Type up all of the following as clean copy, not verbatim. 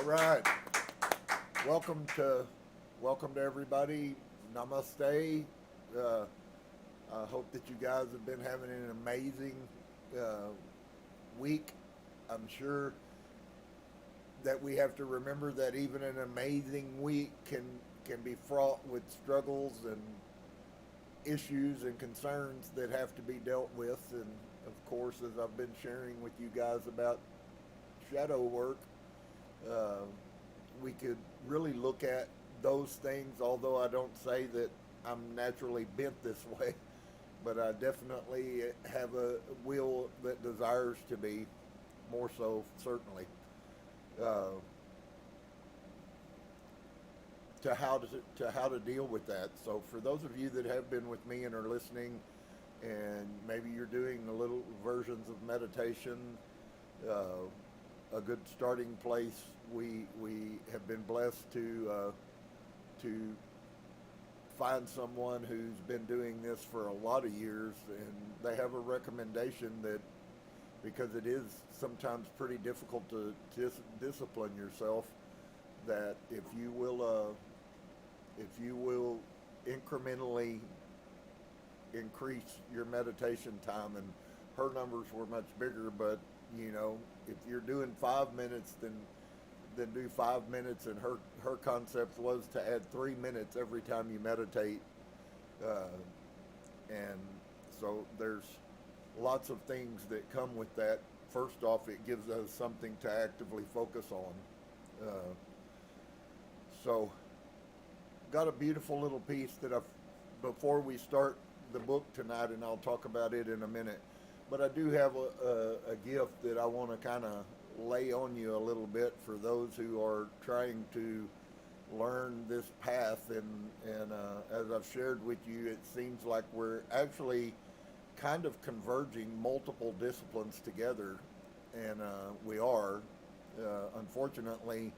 right. Welcome to everybody. Namaste. I hope that you guys have been having an amazing week. I'm sure that we have to remember that even an amazing week can be fraught with struggles and issues and concerns that have to be dealt with. And of course, as I've been sharing with you guys about shadow work, we could really look at those things, although I don't say that I'm naturally bent this way, but I definitely have a will that desires to be more so, certainly, to how to deal with that. So for those of you that have been with me and are listening, and maybe you're doing the little versions of meditation, a good starting place. We have been blessed to find someone who's been doing this for a lot of years, and they have a recommendation that, because it is sometimes pretty difficult to discipline yourself, that if you will incrementally increase your meditation time, and her numbers were much bigger, but if you're doing 5 minutes, then do 5 minutes, and her concept was to add 3 minutes every time you meditate, and so there's lots of things that come with that. First off, it gives us something to actively focus on. So got a beautiful little piece that before we start the book tonight, and I'll talk about it in a minute, but I do have a gift that I want to kind of lay on you a little bit for those who are trying to learn this path. And as I've shared with you, it seems like we're actually kind of converging multiple disciplines together, and we are. Unfortunately,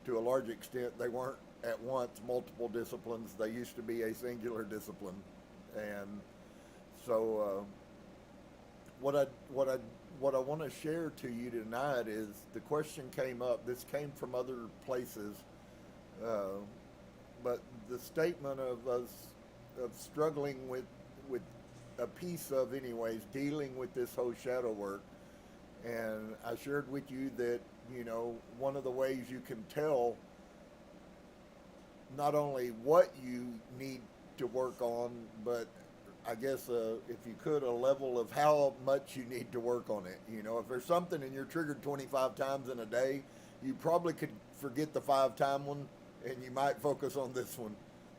to a large extent, they weren't at once multiple disciplines. They used to be a singular discipline. And so what I want to share to you tonight is, the question came up. This came from other places, but the statement of us of struggling with a piece of, anyways, dealing with this whole shadow work. And I shared with you that one of the ways you can tell not only what you need to work on, but I guess if you could, a level of how much you need to work on it. If there's something and you're triggered 25 times in a day, you probably could forget the 5-time one, and you might focus on this one,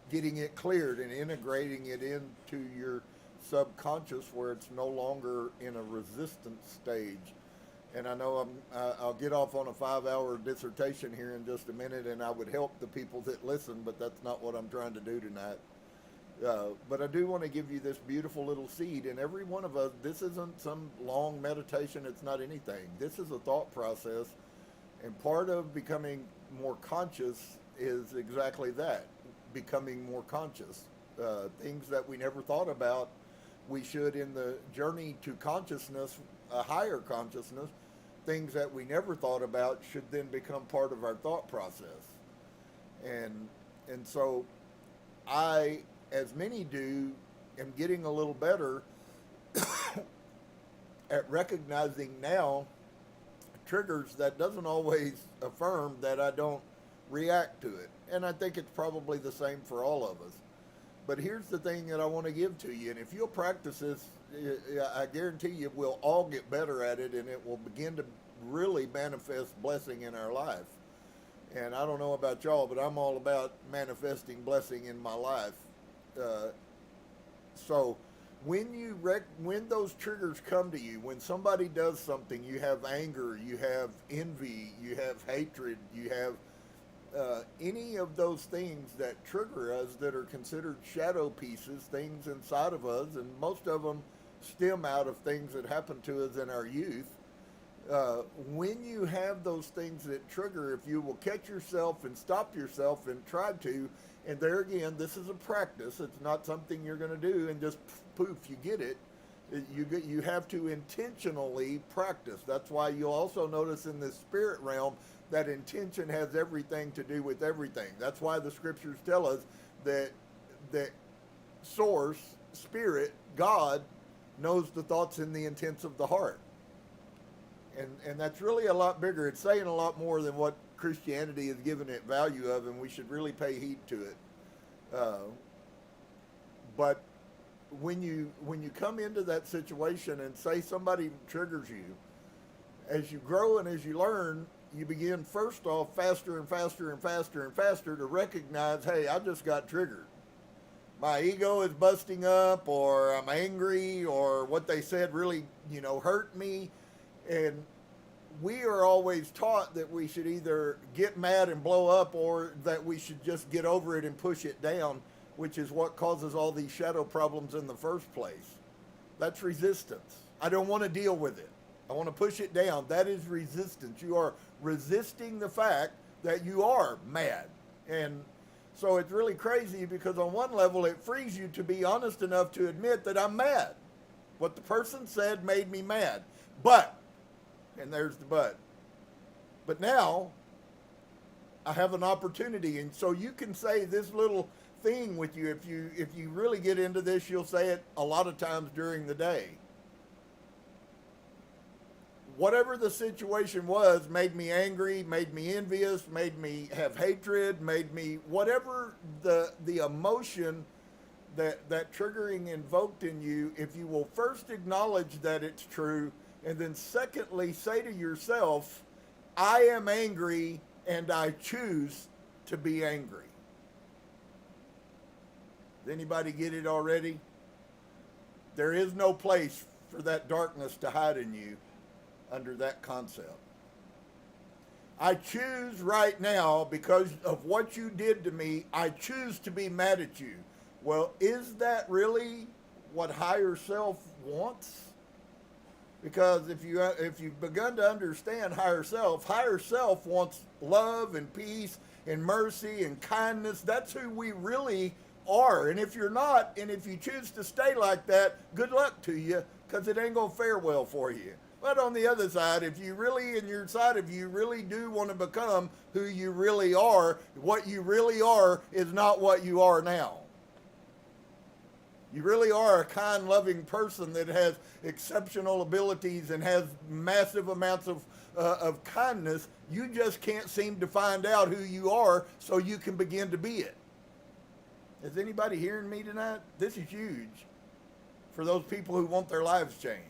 getting it cleared and integrating it into your subconscious, where it's no longer in a resistance stage. And I know I'll get off on a 5-hour dissertation here in just a minute, and I would help the people that listen, but that's not what I'm trying to do tonight. But I do want to give you this beautiful little seed, and every one of us, this isn't some long meditation, it's not anything. This is a thought process, and part of becoming more conscious is exactly that, becoming more conscious. Things that we never thought about, we should, in the journey to consciousness, a higher consciousness, things that we never thought about should then become part of our thought process. And so I, as many do, am getting a little better at recognizing now triggers that doesn't always affirm that I don't react to it. And I think it's probably the same for all of us. But here's the thing that I want to give to you, and if you'll practice this, I guarantee you we'll all get better at it, and it will begin to really manifest blessing in our life. And I don't know about y'all, but I'm all about manifesting blessing in my life. So when those triggers come to you, when somebody does something, you have anger, you have envy, you have hatred, you have any of those things that trigger us that are considered shadow pieces, things inside of us, and most of them stem out of things that happened to us in our youth. When you have those things that trigger, if you will catch yourself and stop yourself and try to, and there again, this is a practice. It's not something you're going to do and just poof, you get it. You have to intentionally practice. That's why you'll also notice in the spirit realm, that intention has everything to do with everything. That's why the scriptures tell us that source, spirit, God, knows the thoughts and the intents of the heart. And that's really a lot bigger. It's saying a lot more than what Christianity has given it value of, and we should really pay heed to it. But when you come into that situation and say somebody triggers you, as you grow and as you learn, you begin first off faster and faster and faster and faster to recognize, hey, I just got triggered. My ego is busting up, or I'm angry, or what they said really, hurt me. And we are always taught that we should either get mad and blow up, or that we should just get over it and push it down, which is what causes all these shadow problems in the first place. That's resistance. I don't want to deal with it. I want to push it down. That is resistance. You are resisting the fact that you are mad. And so it's really crazy, because on one level it frees you to be honest enough to admit that I'm mad. What the person said made me mad. But, and there's the but now I have an opportunity. And so you can say this little thing with you. If you really get into this, you'll say it a lot of times during the day. Whatever the situation was made me angry, made me envious, made me have hatred, made me whatever the emotion that triggering invoked in you. If you will first acknowledge that it's true, and then secondly say to yourself, I am angry and I choose to be angry. Does anybody get it already? There is no place for that darkness to hide in you under that concept. I choose right now, because of what you did to me, I choose to be mad at you. Well, is that really what higher self wants? Because if you've begun to understand higher self wants love and peace and mercy and kindness. That's who we really are. And if you're not, and if you choose to stay like that, good luck to you, because it ain't going to fare well for you. But on the other side, if you really, in your side of you, really do want to become who you really are, what you really are is not what you are now. You really are a kind, loving person that has exceptional abilities and has massive amounts of kindness. You just can't seem to find out who you are so you can begin to be it. Is anybody hearing me tonight? This is huge for those people who want their lives changed.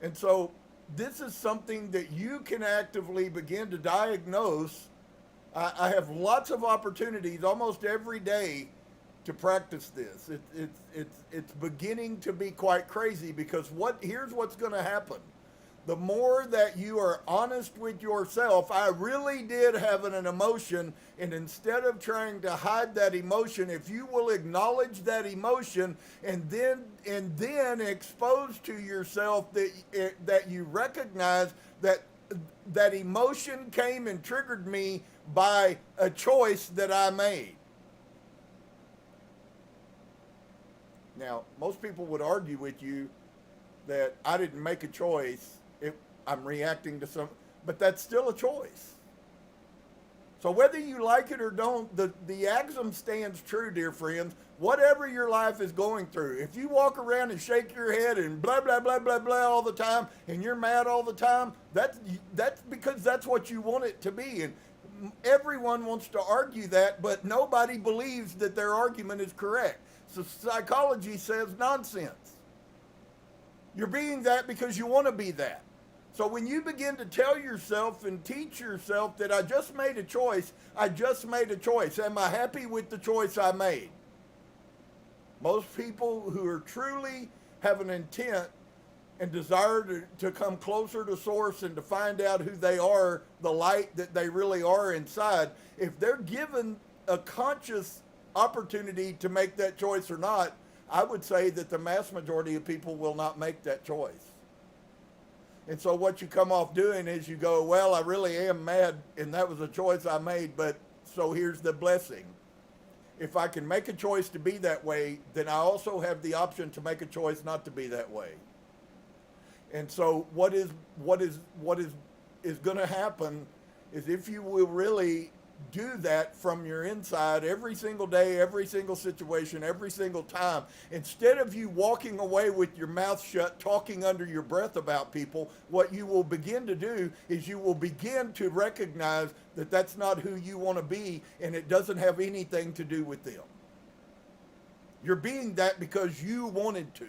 And so this is something that you can actively begin to diagnose. I have lots of opportunities almost every day to practice this. It's beginning to be quite crazy, because here's what's going to happen. The more that you are honest with yourself, I really did have an emotion, and instead of trying to hide that emotion, if you will acknowledge that emotion and then expose to yourself that you recognize that emotion came and triggered me by a choice that I made. Now, most people would argue with you that I didn't make a choice. I'm reacting to but that's still a choice. So whether you like it or don't, the axiom stands true, dear friends. Whatever your life is going through, if you walk around and shake your head and blah, blah, blah, blah, blah all the time, and you're mad all the time, that's because that's what you want it to be. And everyone wants to argue that, but nobody believes that their argument is correct. So psychology says nonsense. You're being that because you want to be that. So when you begin to tell yourself and teach yourself that I just made a choice, am I happy with the choice I made? Most people who are truly have an intent and desire to come closer to source and to find out who they are, the light that they really are inside, if they're given a conscious opportunity to make that choice or not, I would say that the mass majority of people will not make that choice. And so what you come off doing is you go, well, I really am mad, and that was a choice I made, but so here's the blessing. If I can make a choice to be that way, then I also have the option to make a choice not to be that way. And so what is is going to happen is if you will really do that from your inside every single day, every single situation, every single time. Instead of you walking away with your mouth shut, talking under your breath about people, what you will begin to do is you will begin to recognize that that's not who you want to be, and it doesn't have anything to do with them. You're being that because you wanted to.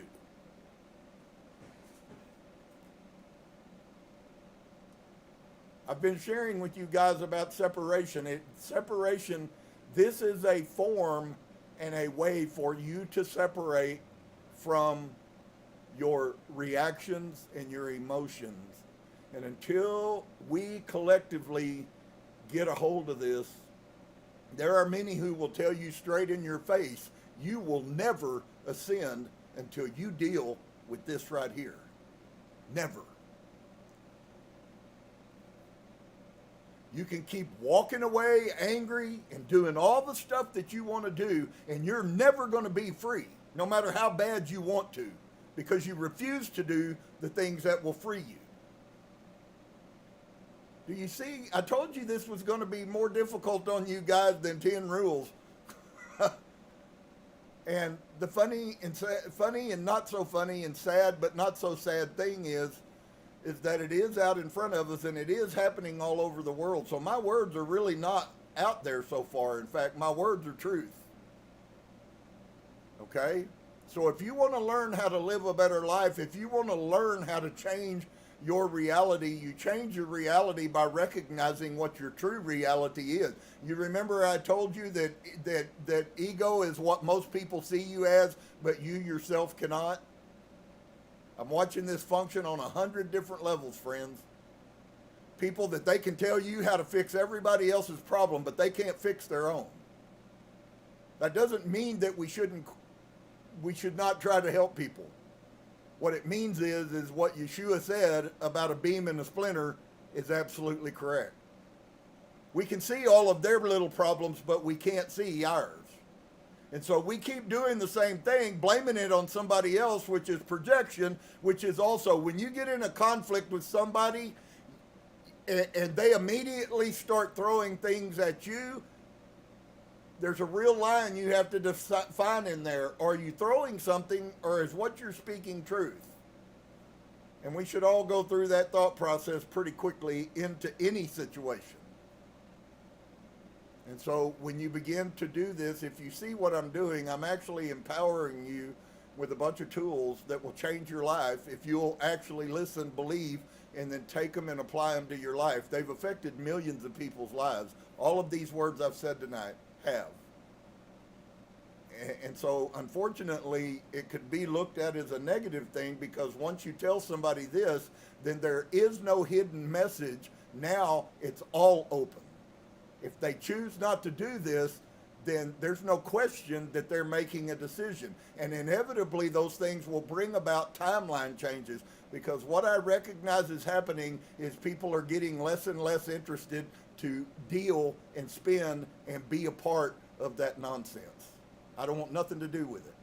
I've been sharing with you guys about separation. Separation, this is a form and a way for you to separate from your reactions and your emotions. And until we collectively get a hold of this, there are many who will tell you straight in your face, you will never ascend until you deal with this right here. Never. You can keep walking away angry and doing all the stuff that you want to do, and you're never going to be free, no matter how bad you want to, because you refuse to do the things that will free you. Do you see? I told you this was going to be more difficult on you guys than 10 rules. And the funny and not so funny and sad but not so sad thing is that it is out in front of us, and it is happening all over the world. So my words are really not out there so far. In fact, my words are truth. Okay? So if you want to learn how to live a better life, if you want to learn how to change your reality, you change your reality by recognizing what your true reality is. You remember I told you that ego is what most people see you as, but you yourself cannot? I'm watching this function on 100 different levels, friends. People that they can tell you how to fix everybody else's problem, but they can't fix their own. That doesn't mean that we should not try to help people. What it means is what Yeshua said about a beam and a splinter is absolutely correct. We can see all of their little problems, but we can't see ours. And so we keep doing the same thing, blaming it on somebody else, which is projection, which is also when you get in a conflict with somebody and they immediately start throwing things at you, there's a real line you have to define in there. Are you throwing something, or is what you're speaking truth? And we should all go through that thought process pretty quickly into any situation. And so when you begin to do this, if you see what I'm doing, I'm actually empowering you with a bunch of tools that will change your life if you'll actually listen, believe, and then take them and apply them to your life. They've affected millions of people's lives. All of these words I've said tonight have. And so, unfortunately, it could be looked at as a negative thing, because once you tell somebody this, then there is no hidden message. Now it's all open. If they choose not to do this, then there's no question that they're making a decision. And inevitably, those things will bring about timeline changes, because what I recognize is happening is people are getting less and less interested to deal and spend and be a part of that nonsense. I don't want nothing to do with it.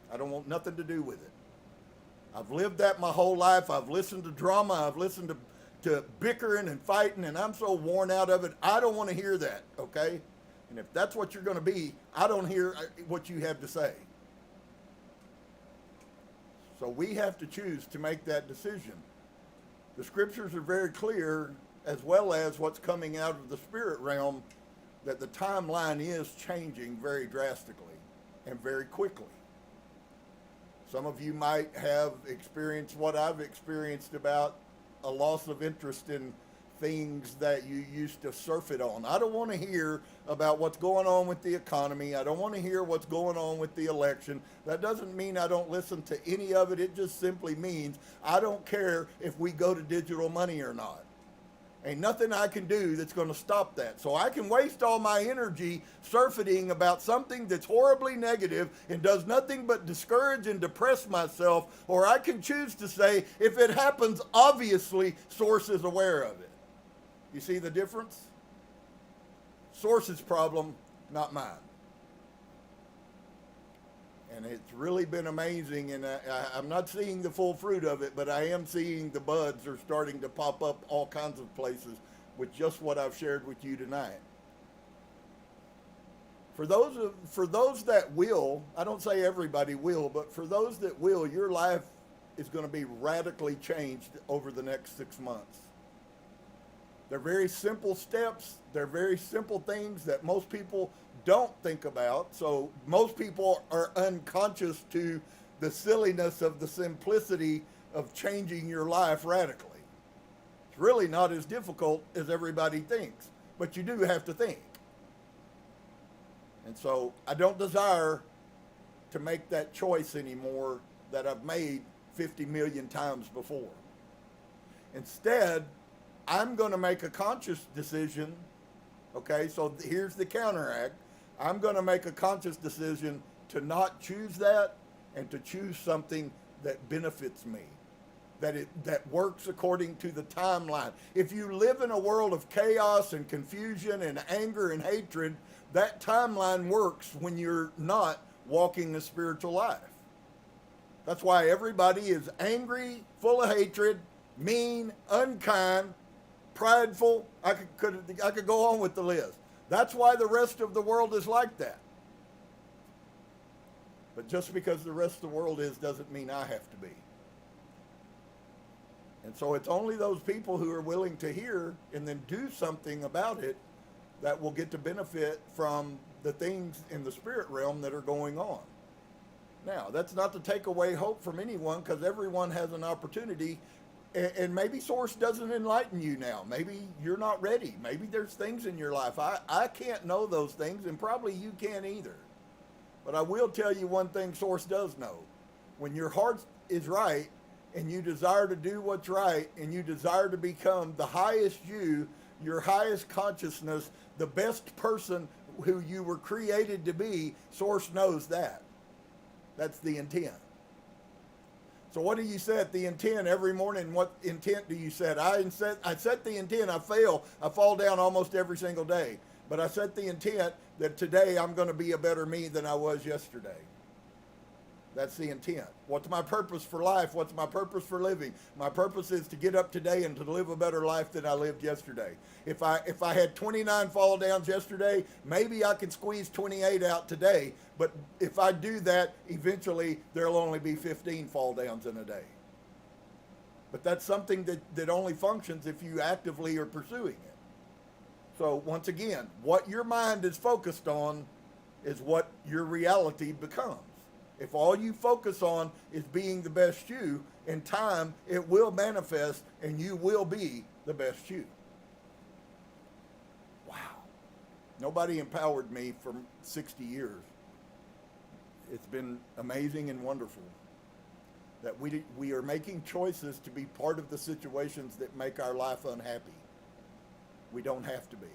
I don't want nothing to do with it. I've lived that my whole life. I've listened to drama. I've listened to bickering and fighting, and I'm so worn out of it. I don't want to hear that, okay? And if that's what you're going to be, I don't hear what you have to say. So we have to choose to make that decision. The scriptures are very clear, as well as what's coming out of the spirit realm, that the timeline is changing very drastically and very quickly. Some of you might have experienced what I've experienced about a loss of interest in things that you used to surf it on. I don't want to hear about what's going on with the economy. I don't want to hear what's going on with the election. That doesn't mean I don't listen to any of it. It just simply means I don't care if we go to digital money or not. Ain't nothing I can do that's going to stop that. So I can waste all my energy surfeiting about something that's horribly negative and does nothing but discourage and depress myself, or I can choose to say, if it happens, obviously Source is aware of it. You see the difference? Source's problem, not mine. And it's really been amazing, and I'm not seeing the full fruit of it, but I am seeing the buds are starting to pop up all kinds of places with just what I've shared with you tonight. For those that will, I don't say everybody will, but for those that will, your life is going to be radically changed over the next 6 months. They're very simple steps. They're very simple things that most people don't think about. So most people are unconscious to the silliness of the simplicity of changing your life radically. It's really not as difficult as everybody thinks, but you do have to think. And so I don't desire to make that choice anymore that I've made 50 million times before. Instead, I'm going to make a conscious decision. Okay, so here's the counteract. I'm going to make a conscious decision to not choose that and to choose something that benefits me, that works according to the timeline. If you live in a world of chaos and confusion and anger and hatred, that timeline works when you're not walking the spiritual life. That's why everybody is angry, full of hatred, mean, unkind, prideful. I could go on with the list. That's why the rest of the world is like that. But just because the rest of the world is doesn't mean I have to be. And so it's only those people who are willing to hear and then do something about it that will get to benefit from the things in the spirit realm that are going on. Now, that's not to take away hope from anyone, because everyone has an opportunity. And maybe Source doesn't enlighten you now. Maybe you're not ready. Maybe there's things in your life. I can't know those things, and probably you can't either. But I will tell you one thing Source does know. When your heart is right, and you desire to do what's right, and you desire to become the highest you, your highest consciousness, the best person who you were created to be, Source knows that. That's the intent. So what do you set the intent every morning? What intent do you set? I set the intent. I fail. I fall down almost every single day. But I set the intent that today I'm going to be a better me than I was yesterday. That's the intent. What's my purpose for life? What's my purpose for living? My purpose is to get up today and to live a better life than I lived yesterday. If I had 29 fall downs yesterday, maybe I can squeeze 28 out today. But if I do that, eventually there'll only be 15 fall downs in a day. But that's something that only functions if you actively are pursuing it. So once again, what your mind is focused on is what your reality becomes. If all you focus on is being the best you, in time it will manifest and you will be the best you. Wow. Nobody empowered me for 60 years. It's been amazing and wonderful that we are making choices to be part of the situations that make our life unhappy. We don't have to be.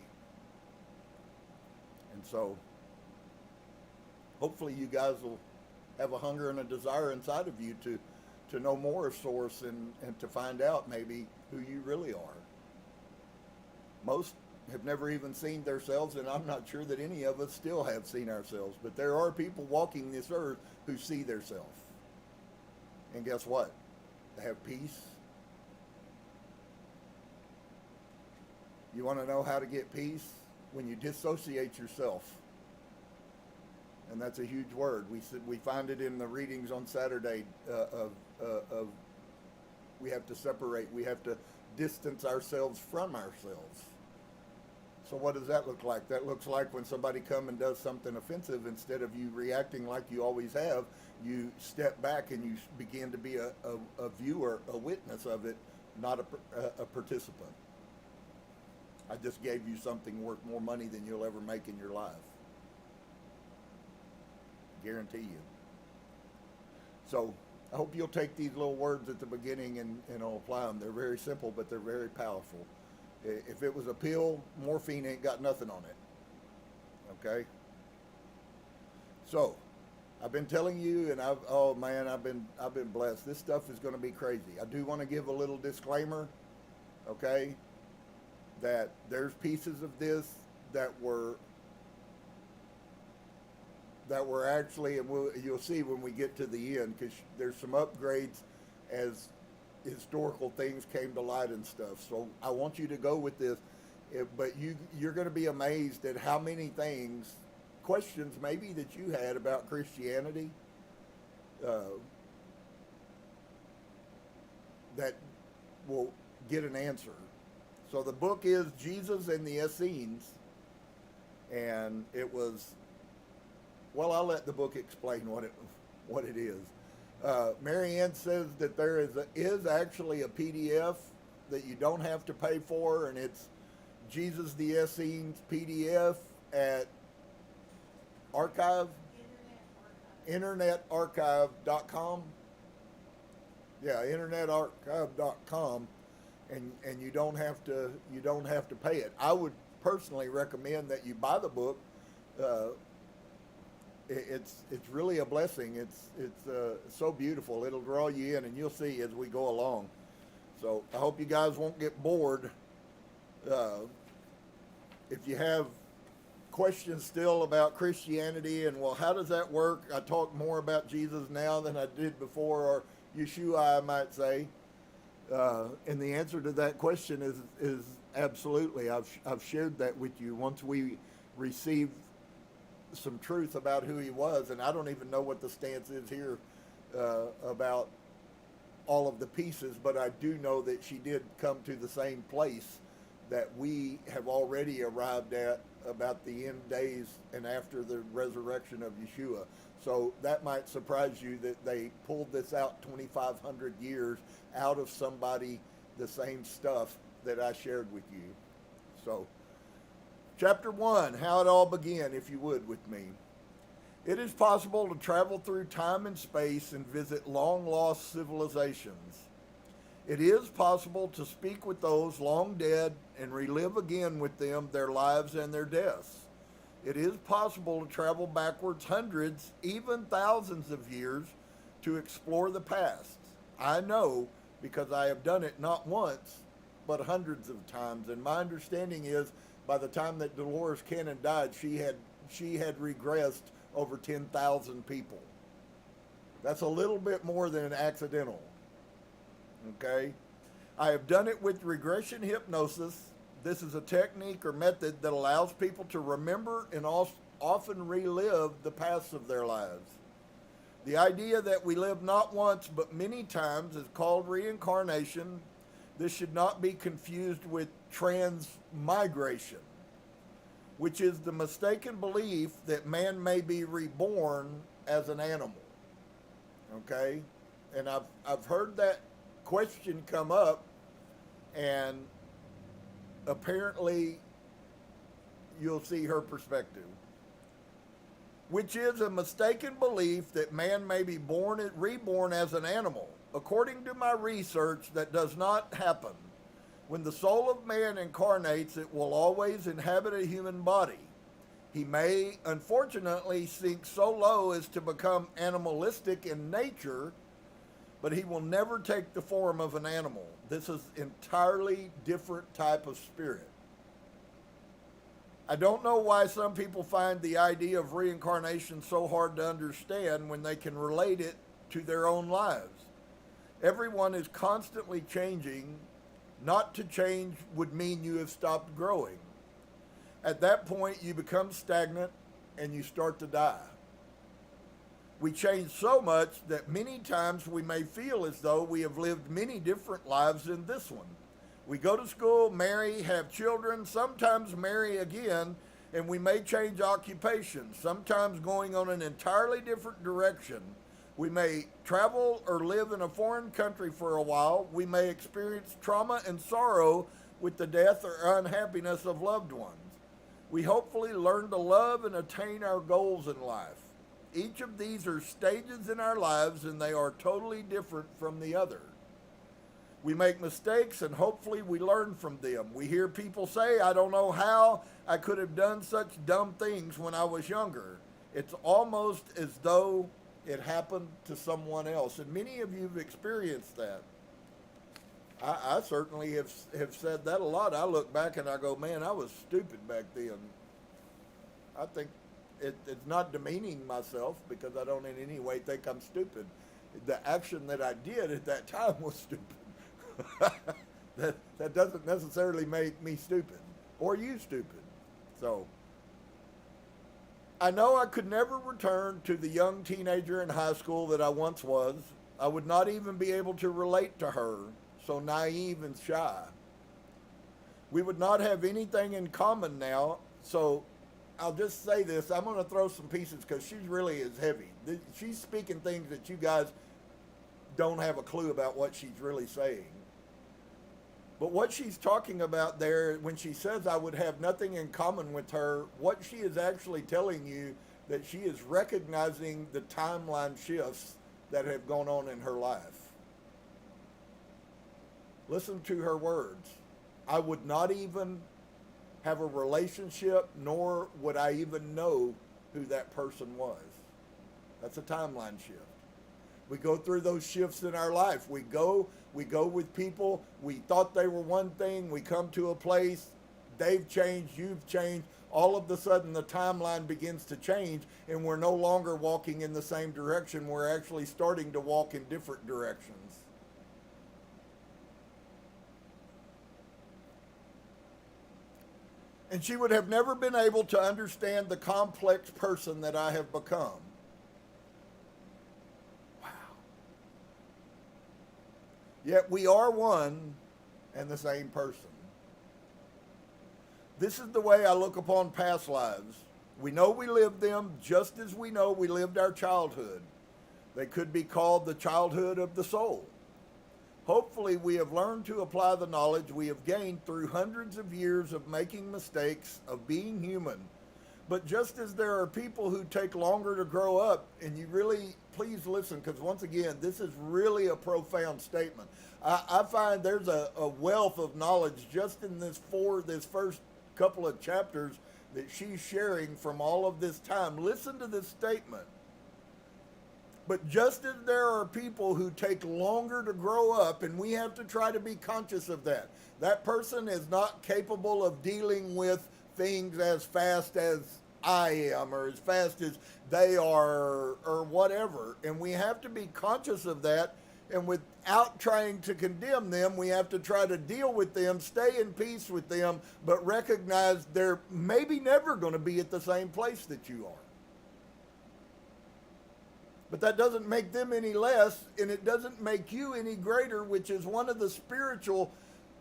And so hopefully you guys will have a hunger and a desire inside of you to know more of Source and to find out maybe who you really are. Most have never even seen themselves, and I'm not sure that any of us still have seen ourselves, but there are people walking this earth who see themselves. And guess what? They have peace. You want to know how to get peace? When you dissociate yourself. And that's a huge word. We find it in the readings on Saturday of we have to separate. We have to distance ourselves from ourselves. So what does that look like? That looks like when somebody comes and does something offensive, instead of you reacting like you always have, you step back and you begin to be a viewer, a witness of it, not a participant. I just gave you something worth more money than you'll ever make in your life. Guarantee you. So I hope you'll take these little words at the beginning and apply them. They're very simple, but they're very powerful. If it was a pill, morphine ain't got nothing on it. Okay? So I've been telling you, and I've been blessed. This stuff is going to be crazy. I do want to give a little disclaimer, okay, that there's pieces of this that that were actually, and you'll see when we get to the end, because there's some upgrades as historical things came to light and stuff. So I want you to go with this, but you're going to be amazed at how many things, questions maybe that you had about Christianity, that will get an answer. So the book is Jesus and the Essenes, and it was, well, I'll let the book explain what it is. Mary Ann says that there is actually a PDF that you don't have to pay for, and it's Jesus the Essenes PDF at internetarchive.com. Yeah, internetarchive.com, and you don't have to pay it. I would personally recommend that you buy the book. It's really a blessing. It's so beautiful. It'll draw you in, and you'll see as we go along. So I hope you guys won't get bored. If you have questions still about Christianity and, well, how does that work? I talk more about Jesus now than I did before, or Yeshua, I might say. And the answer to that question is absolutely. I've shared that with you once we received some truth about who he was, and I don't even know what the stance is here about all of the pieces, but I do know that she did come to the same place that we have already arrived at about the end days and after the resurrection of Yeshua. So that might surprise you that they pulled this out 2,500 years out of somebody, the same stuff that I shared with you. So Chapter 1, how it all began, if you would, with me. It is possible to travel through time and space and visit long-lost civilizations. It is possible to speak with those long dead and relive again with them their lives and their deaths. It is possible to travel backwards hundreds, even thousands of years to explore the past. I know because I have done it not once, but hundreds of times, and my understanding is by the time that Dolores Cannon died, she had regressed over 10,000 people. That's a little bit more than an accidental. Okay? I have done it with regression hypnosis. This is a technique or method that allows people to remember and often relive the past of their lives. The idea that we live not once but many times is called reincarnation. This should not be confused with transmigration, which is the mistaken belief that man may be reborn as an animal. Okay? And I've heard that question come up, and apparently you'll see her perspective, which is a mistaken belief that man may be reborn as an animal. According to my research, that does not happen. When the soul of man incarnates, it will always inhabit a human body. He may, unfortunately, sink so low as to become animalistic in nature, but he will never take the form of an animal. This is an entirely different type of spirit. I don't know why some people find the idea of reincarnation so hard to understand when they can relate it to their own lives. Everyone is constantly changing. Not to change would mean you have stopped growing. At that point, you become stagnant and you start to die. We change so much that many times we may feel as though we have lived many different lives in this one. We go to school, marry, have children, sometimes marry again, and we may change occupations, sometimes going on an entirely different direction. We may travel or live in a foreign country for a while. We may experience trauma and sorrow with the death or unhappiness of loved ones. We hopefully learn to love and attain our goals in life. Each of these are stages in our lives, and they are totally different from the other. We make mistakes, and hopefully we learn from them. We hear people say, I don't know how I could have done such dumb things when I was younger. It's almost as though it happened to someone else. And many of you have experienced that. I certainly have said that a lot. I look back and I go, man, I was stupid back then. I think It's not demeaning myself because I don't in any way think I'm stupid. The action that I did at that time was stupid. that doesn't necessarily make me stupid or you stupid. So I know I could never return to the young teenager in high school that I once was. I would not even be able to relate to her, so naive and shy. We would not have anything in common now, so I'll just say this. I'm going to throw some pieces because she really is heavy. She's speaking things that you guys don't have a clue about what she's really saying. But what she's talking about there, when she says I would have nothing in common with her, what she is actually telling you that she is recognizing the timeline shifts that have gone on in her life. Listen to her words. I would not even have a relationship, nor would I even know who that person was. That's a timeline shift. We go through those shifts in our life. We go with people. We thought they were one thing. We come to a place. They've changed. You've changed. All of a sudden, the timeline begins to change, and we're no longer walking in the same direction. We're actually starting to walk in different directions. And she would have never been able to understand the complex person that I have become. Wow. Yet we are one and the same person. This is the way I look upon past lives. We know we lived them just as we know we lived our childhood. They could be called the childhood of the soul. Hopefully, we have learned to apply the knowledge we have gained through hundreds of years of making mistakes, of being human. But just as there are people who take longer to grow up, and you really, please listen, because once again, this is really a profound statement. I find there's a wealth of knowledge just in this first couple of chapters that she's sharing from all of this time. Listen to this statement. But just as there are people who take longer to grow up, and we have to try to be conscious of that. That person is not capable of dealing with things as fast as I am or as fast as they are or whatever. And we have to be conscious of that. And without trying to condemn them, we have to try to deal with them, stay in peace with them, but recognize they're maybe never going to be at the same place that you are. But that doesn't make them any less, and it doesn't make you any greater, which is one of the spiritual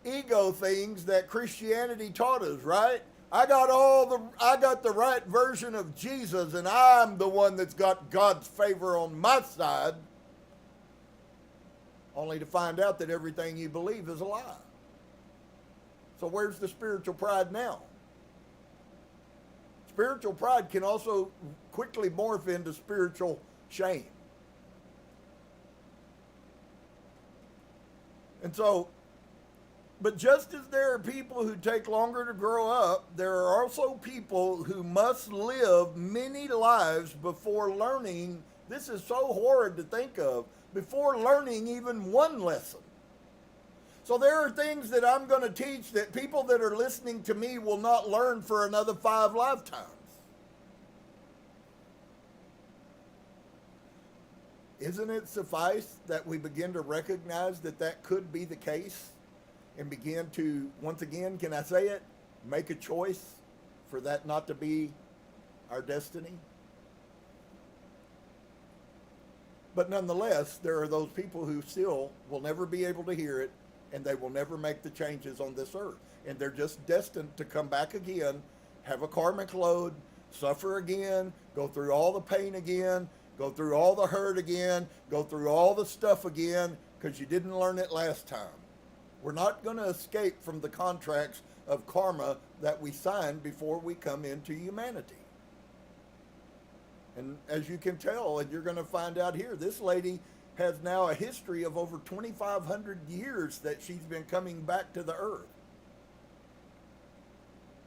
ego things that Christianity taught us, right? I got the right version of Jesus, and I'm the one that's got God's favor on my side, only to find out that everything you believe is a lie. So where's the spiritual pride now? Spiritual pride can also quickly morph into spiritual shame. And so, but just as there are people who take longer to grow up, there are also people who must live many lives before learning, this is so horrid to think of, before learning even one lesson. So there are things that I'm going to teach that people that are listening to me will not learn for another 5 lifetimes. Isn't it suffice that we begin to recognize that that could be the case and begin to, once again, can I say it, make a choice for that not to be our destiny? But nonetheless, there are those people who still will never be able to hear it, and they will never make the changes on this earth. And they're just destined to come back again, have a karmic load, suffer again, go through all the pain again, go through all the hurt again, go through all the stuff again, because you didn't learn it last time. We're not going to escape from the contracts of karma that we signed before we come into humanity. And as you can tell, and you're going to find out here, this lady has now a history of over 2,500 years that she's been coming back to the earth.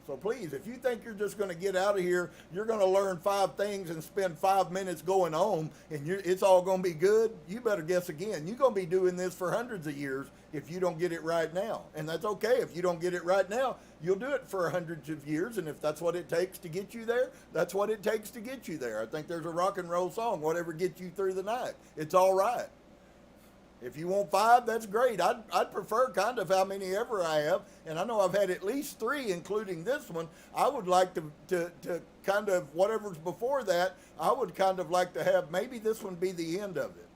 So please, if you think you're just going to get out of here, you're going to learn 5 things and spend 5 minutes going home, and it's all going to be good, you better guess again. You're going to be doing this for hundreds of years if you don't get it right now. And that's okay. If you don't get it right now, you'll do it for hundreds of years, and if that's what it takes to get you there, that's what it takes to get you there. I think there's a rock and roll song, whatever gets you through the night. It's all right. If you want 5, that's great. I'd prefer kind of how many ever I have, and I know I've had at least 3, including this one. I would like to kind of, whatever's before that, I would kind of like to have maybe this one be the end of it.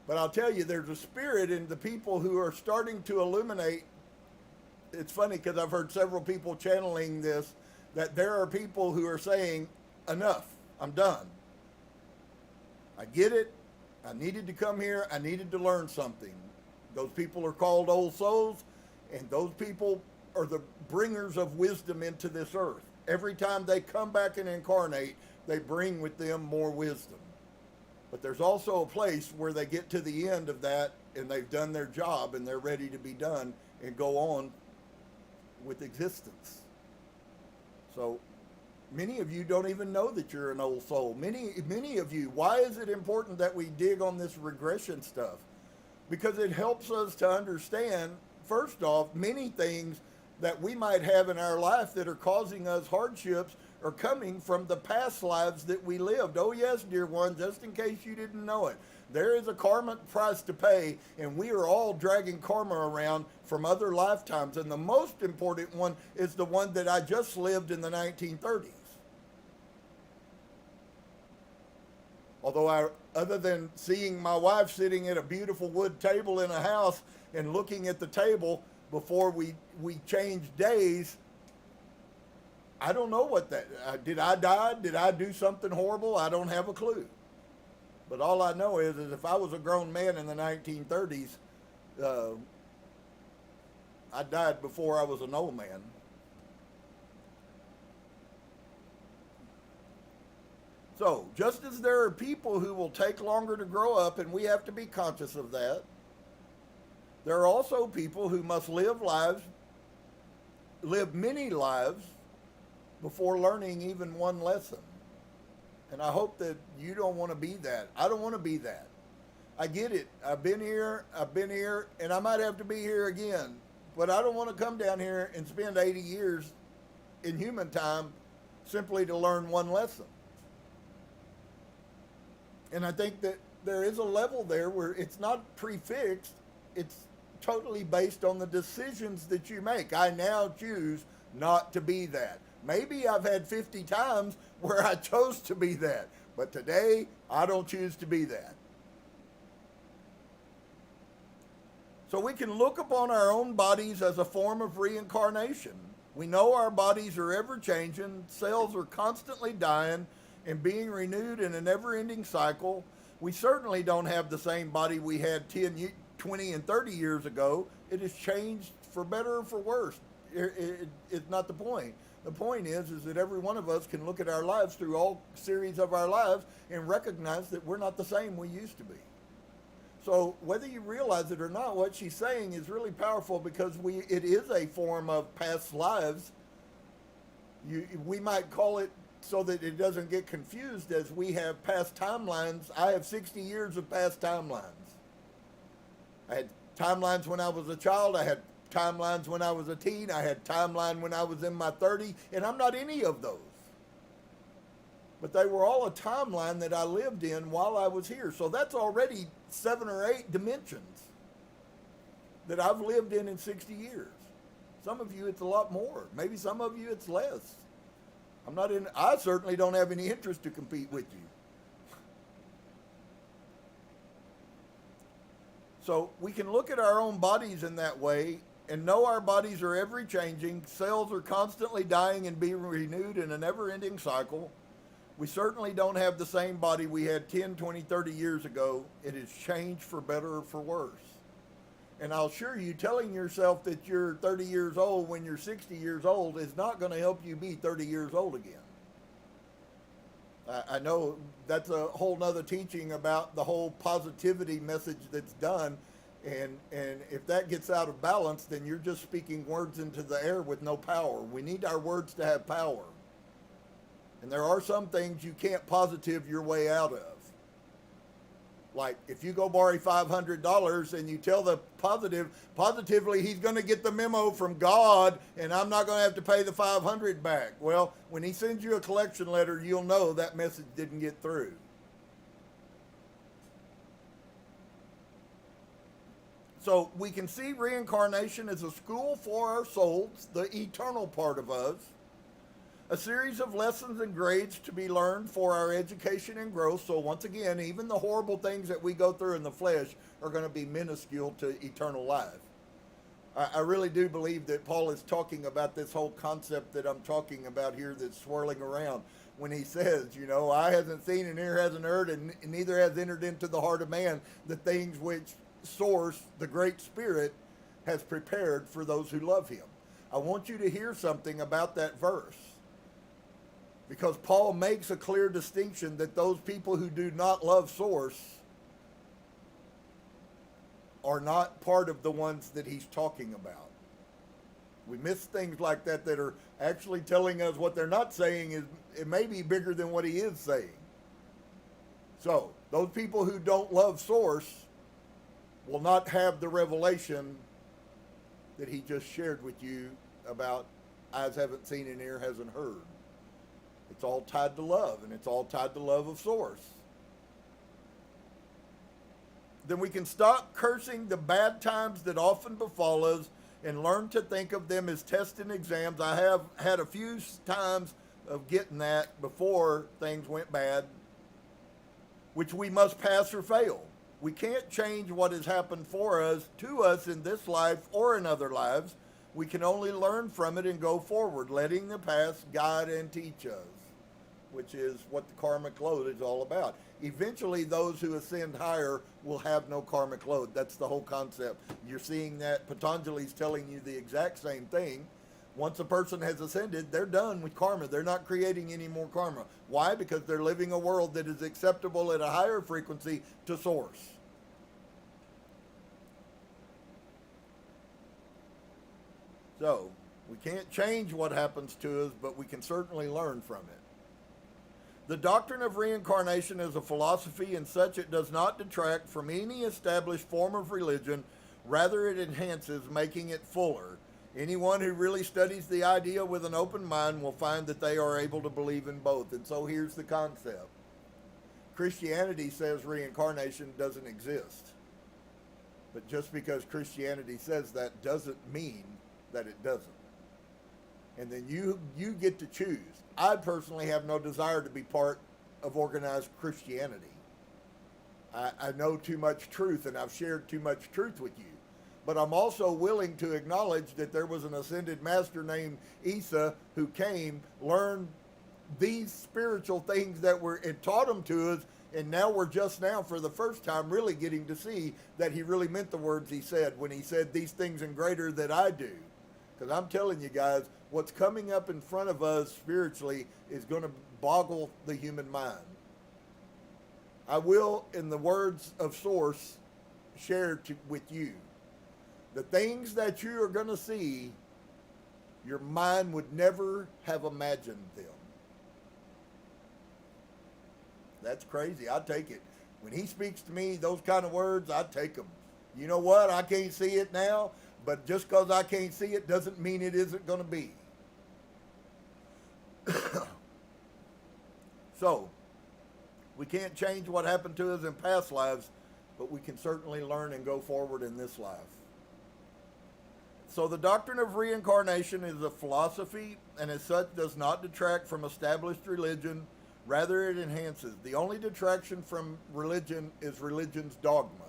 But I'll tell you, there's a spirit in the people who are starting to illuminate. It's funny because I've heard several people channeling this, that there are people who are saying, enough, I'm done. I get it. I needed to come here. I needed to learn something. Those people are called old souls, and those people are the bringers of wisdom into this earth. Every time they come back and incarnate, they bring with them more wisdom. But there's also a place where they get to the end of that, and they've done their job, and they're ready to be done and go on with existence. So many of you don't even know that you're an old soul. Many of you, why is it important that we dig on this regression stuff? Because it helps us to understand, first off, many things that we might have in our life that are causing us hardships are coming from the past lives that we lived. Oh yes, dear one, just in case you didn't know it. There is a karmic price to pay, and we are all dragging karma around from other lifetimes. And the most important one is the one that I just lived in the 1930s. Although other than seeing my wife sitting at a beautiful wood table in a house and looking at the table before we changed days, I don't know what that, did I die? Did I do something horrible? I don't have a clue. But all I know is if I was a grown man in the 1930s, I died before I was an old man. So, just as there are people who will take longer to grow up, and we have to be conscious of that, there are also people who must live many lives, before learning even one lesson. And I hope that you don't want to be that. I don't want to be that. I get it. I've been here, and I might have to be here again. But I don't want to come down here and spend 80 years in human time simply to learn one lesson. And I think that there is a level there where it's not prefixed. It's totally based on the decisions that you make. I now choose not to be that. Maybe I've had 50 times where I chose to be that, but today I don't choose to be that. So we can look upon our own bodies as a form of reincarnation. We know our bodies are ever changing, cells are constantly dying and being renewed in a never-ending cycle. We certainly don't have the same body we had 10, 20, and 30 years ago. It has changed for better or for worse. It's not the point. The point is that every one of us can look at our lives through all series of our lives and recognize that we're not the same we used to be. So whether you realize it or not, what she's saying is really powerful because it is a form of past lives. We might call it, so that it doesn't get confused, as we have past timelines. I have 60 years of past timelines. I had timelines when I was a child. I had timelines when I was a teen. I had timeline when I was in my 30s, and I'm not any of those. But they were all a timeline that I lived in while I was here. So that's already 7 or 8 dimensions that I've lived in 60 years. Some of you, it's a lot more. Maybe some of you, it's less. I certainly don't have any interest to compete with you. So we can look at our own bodies in that way and know our bodies are ever changing. Cells are constantly dying and being renewed in a never-ending cycle. We certainly don't have the same body we had 10, 20, 30 years ago. It has changed for better or for worse. And I'll assure you, telling yourself that you're 30 years old when you're 60 years old is not going to help you be 30 years old again. I know that's a whole nother teaching about the whole positivity message that's done, And if that gets out of balance, then you're just speaking words into the air with no power. We need our words to have power. And there are some things you can't positive your way out of. Like if you go borrow $500 and you tell the positively he's going to get the memo from God and I'm not going to have to pay the $500 back. Well, when he sends you a collection letter, you'll know that message didn't get through. So we can see reincarnation as a school for our souls, the eternal part of us, a series of lessons and grades to be learned for our education and growth. So once again, even the horrible things that we go through in the flesh are going to be minuscule to eternal life. I really do believe that Paul is talking about this whole concept that I'm talking about here that's swirling around when he says, you know, eye hasn't seen and ear hasn't heard and neither has entered into the heart of man the things which Source, the Great Spirit, has prepared for those who love him. I want you to hear something about that verse, because Paul makes a clear distinction that those people who do not love Source are not part of the ones that he's talking about. We miss things like that that are actually telling us what they're not saying is it may be bigger than what he is saying. So, those people who don't love Source will not have the revelation that he just shared with you about eyes haven't seen and ear hasn't heard. It's all tied to love, and it's all tied to love of Source. Then we can stop cursing the bad times that often befall us and learn to think of them as tests and exams. I have had a few times of getting that before things went bad, which we must pass or fail. We can't change what has happened for us, to us in this life or in other lives. We can only learn from it and go forward, letting the past guide and teach us, which is what the karmic load is all about. Eventually, those who ascend higher will have no karmic load. That's the whole concept. You're seeing that Patanjali's telling you the exact same thing. Once a person has ascended, they're done with karma. They're not creating any more karma. Why? Because they're living a world that is acceptable at a higher frequency to Source. So, we can't change what happens to us, but we can certainly learn from it. The doctrine of reincarnation is a philosophy, and such it does not detract from any established form of religion. Rather, it enhances, making it fuller. Anyone who really studies the idea with an open mind will find that they are able to believe in both. And so here's the concept. Christianity says reincarnation doesn't exist. But just because Christianity says that doesn't mean that it doesn't. And then you get to choose. I personally have no desire to be part of organized Christianity. I know too much truth, and I've shared too much truth with you. But I'm also willing to acknowledge that there was an ascended master named Isa who came, learned these spiritual things that were, and taught them to us, and now we're just now, for the first time, really getting to see that he really meant the words he said when he said, these things and greater that I do. Because I'm telling you guys, what's coming up in front of us spiritually is going to boggle the human mind. I will, in the words of Source, share with you, the things that you are going to see, your mind would never have imagined them. That's crazy. I take it. When he speaks to me, those kind of words, I take them. You know what? I can't see it now, but just because I can't see it doesn't mean it isn't going to be. So, we can't change what happened to us in past lives, but we can certainly learn and go forward in this life. So the doctrine of reincarnation is a philosophy, and as such does not detract from established religion. Rather, it enhances. The only detraction from religion is religion's dogma,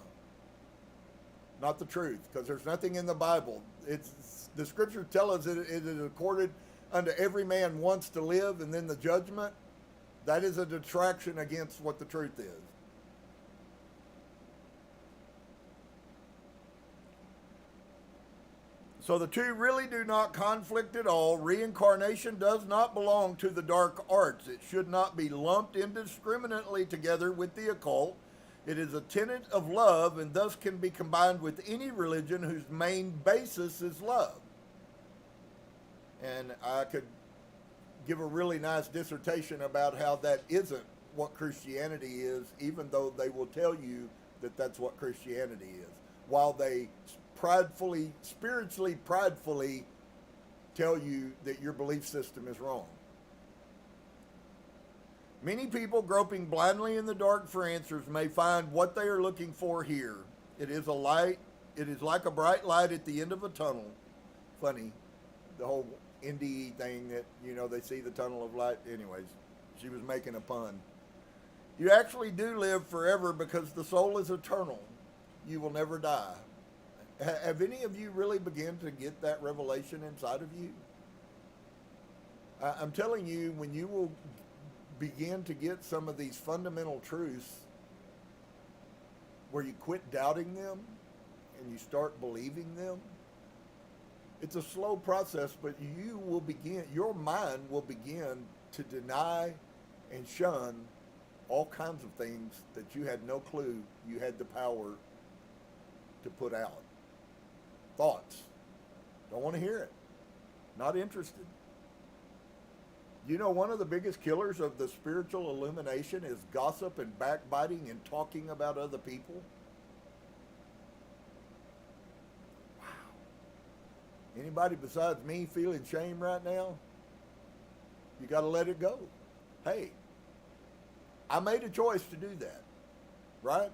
not the truth, because there's nothing in the Bible. The scriptures tell us that it is accorded unto every man once to live, and then the judgment. That is a detraction against what the truth is. So the two really do not conflict at all. Reincarnation does not belong to the dark arts. It should not be lumped indiscriminately together with the occult. It is a tenet of love and thus can be combined with any religion whose main basis is love. And I could give a really nice dissertation about how that isn't what Christianity is, even though they will tell you that that's what Christianity is, while they spiritually pridefully tell you that your belief system is wrong. Many people groping blindly in the dark for answers may find what they are looking for here. It is like a bright light at the end of a tunnel. Funny, the whole NDE thing that, they see the tunnel of light. Anyways, she was making a pun. You actually do live forever because the soul is eternal. You will never die. Have any of you really begun to get that revelation inside of you? I'm telling you, when you will begin to get some of these fundamental truths where you quit doubting them and you start believing them, it's a slow process, but your mind will begin to deny and shun all kinds of things that you had no clue you had the power to put out. Thoughts. Don't want to hear it. Not interested. One of the biggest killers of the spiritual illumination is gossip and backbiting and talking about other people. Wow. Anybody besides me feeling shame right now? You got to let it go. Hey, I made a choice to do that, right?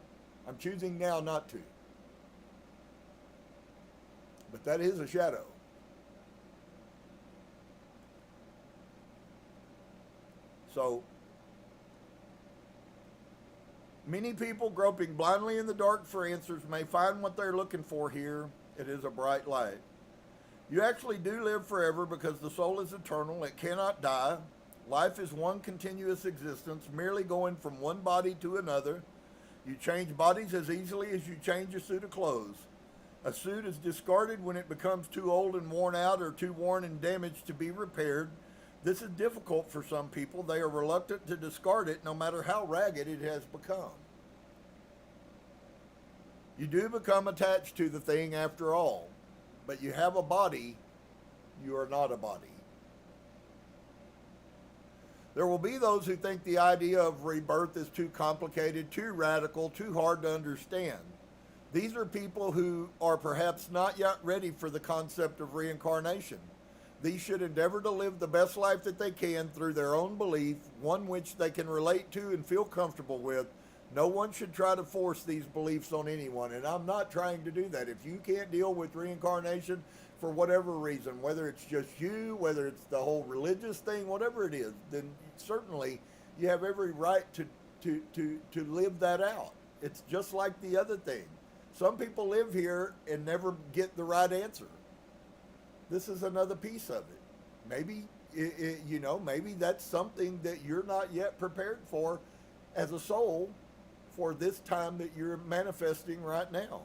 I'm choosing now not to. But that is a shadow. So, many people groping blindly in the dark for answers may find what they're looking for here. It is a bright light. You actually do live forever because the soul is eternal. It cannot die. Life is one continuous existence, merely going from one body to another. You change bodies as easily as you change a suit of clothes. A suit is discarded when it becomes too old and worn out or too worn and damaged to be repaired. This is difficult for some people. They are reluctant to discard it no matter how ragged it has become. You do become attached to the thing after all, but you have a body. You are not a body. There will be those who think the idea of rebirth is too complicated, too radical, too hard to understand. These are people who are perhaps not yet ready for the concept of reincarnation. These should endeavor to live the best life that they can through their own belief, one which they can relate to and feel comfortable with. No one should try to force these beliefs on anyone, and I'm not trying to do that. If you can't deal with reincarnation for whatever reason, whether it's just you, whether it's the whole religious thing, whatever it is, then certainly you have every right to live that out. It's just like the other thing. Some people live here and never get the right answer. This is another piece of it. Maybe, maybe that's something that you're not yet prepared for as a soul for this time that you're manifesting right now.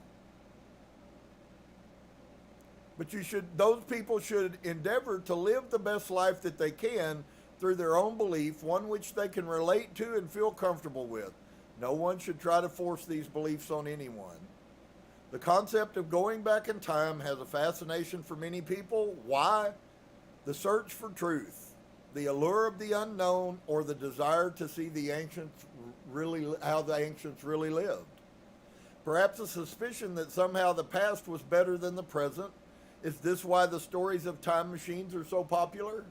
But those people should endeavor to live the best life that they can through their own belief, one which they can relate to and feel comfortable with. No one should try to force these beliefs on anyone. The concept of going back in time has a fascination for many people. Why? The search for truth, the allure of the unknown, or the desire to see how the ancients really lived. Perhaps a suspicion that somehow the past was better than the present. Is this why the stories of time machines are so popular?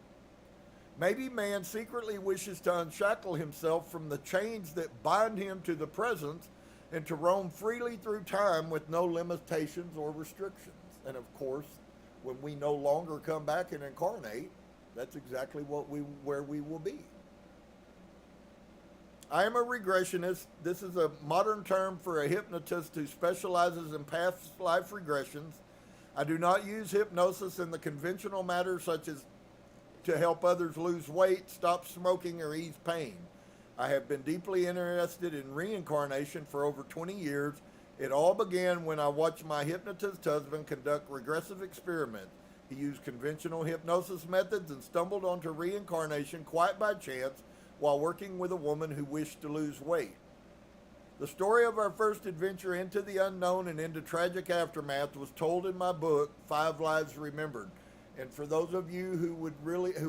Maybe man secretly wishes to unshackle himself from the chains that bind him to the present and to roam freely through time with no limitations or restrictions. And of course, when we no longer come back and incarnate, that's exactly where we will be. I am a regressionist. This is a modern term for a hypnotist who specializes in past life regressions. I do not use hypnosis in the conventional manner, such as to help others lose weight, stop smoking, or ease pain. I have been deeply interested in reincarnation for over 20 years. It all began when I watched my hypnotist husband conduct regressive experiments. He used conventional hypnosis methods and stumbled onto reincarnation quite by chance while working with a woman who wished to lose weight. The story of our first adventure into the unknown and into tragic aftermath was told in my book, Five Lives Remembered. And for those of you who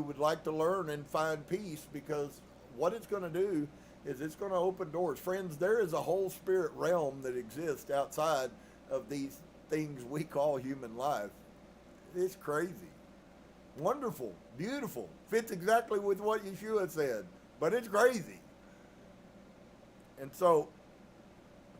would like to learn and find peace, because what it's going to do is it's going to open doors. Friends, there is a whole spirit realm that exists outside of these things we call human life. It's crazy. Wonderful, beautiful, fits exactly with what Yeshua said, but it's crazy. And so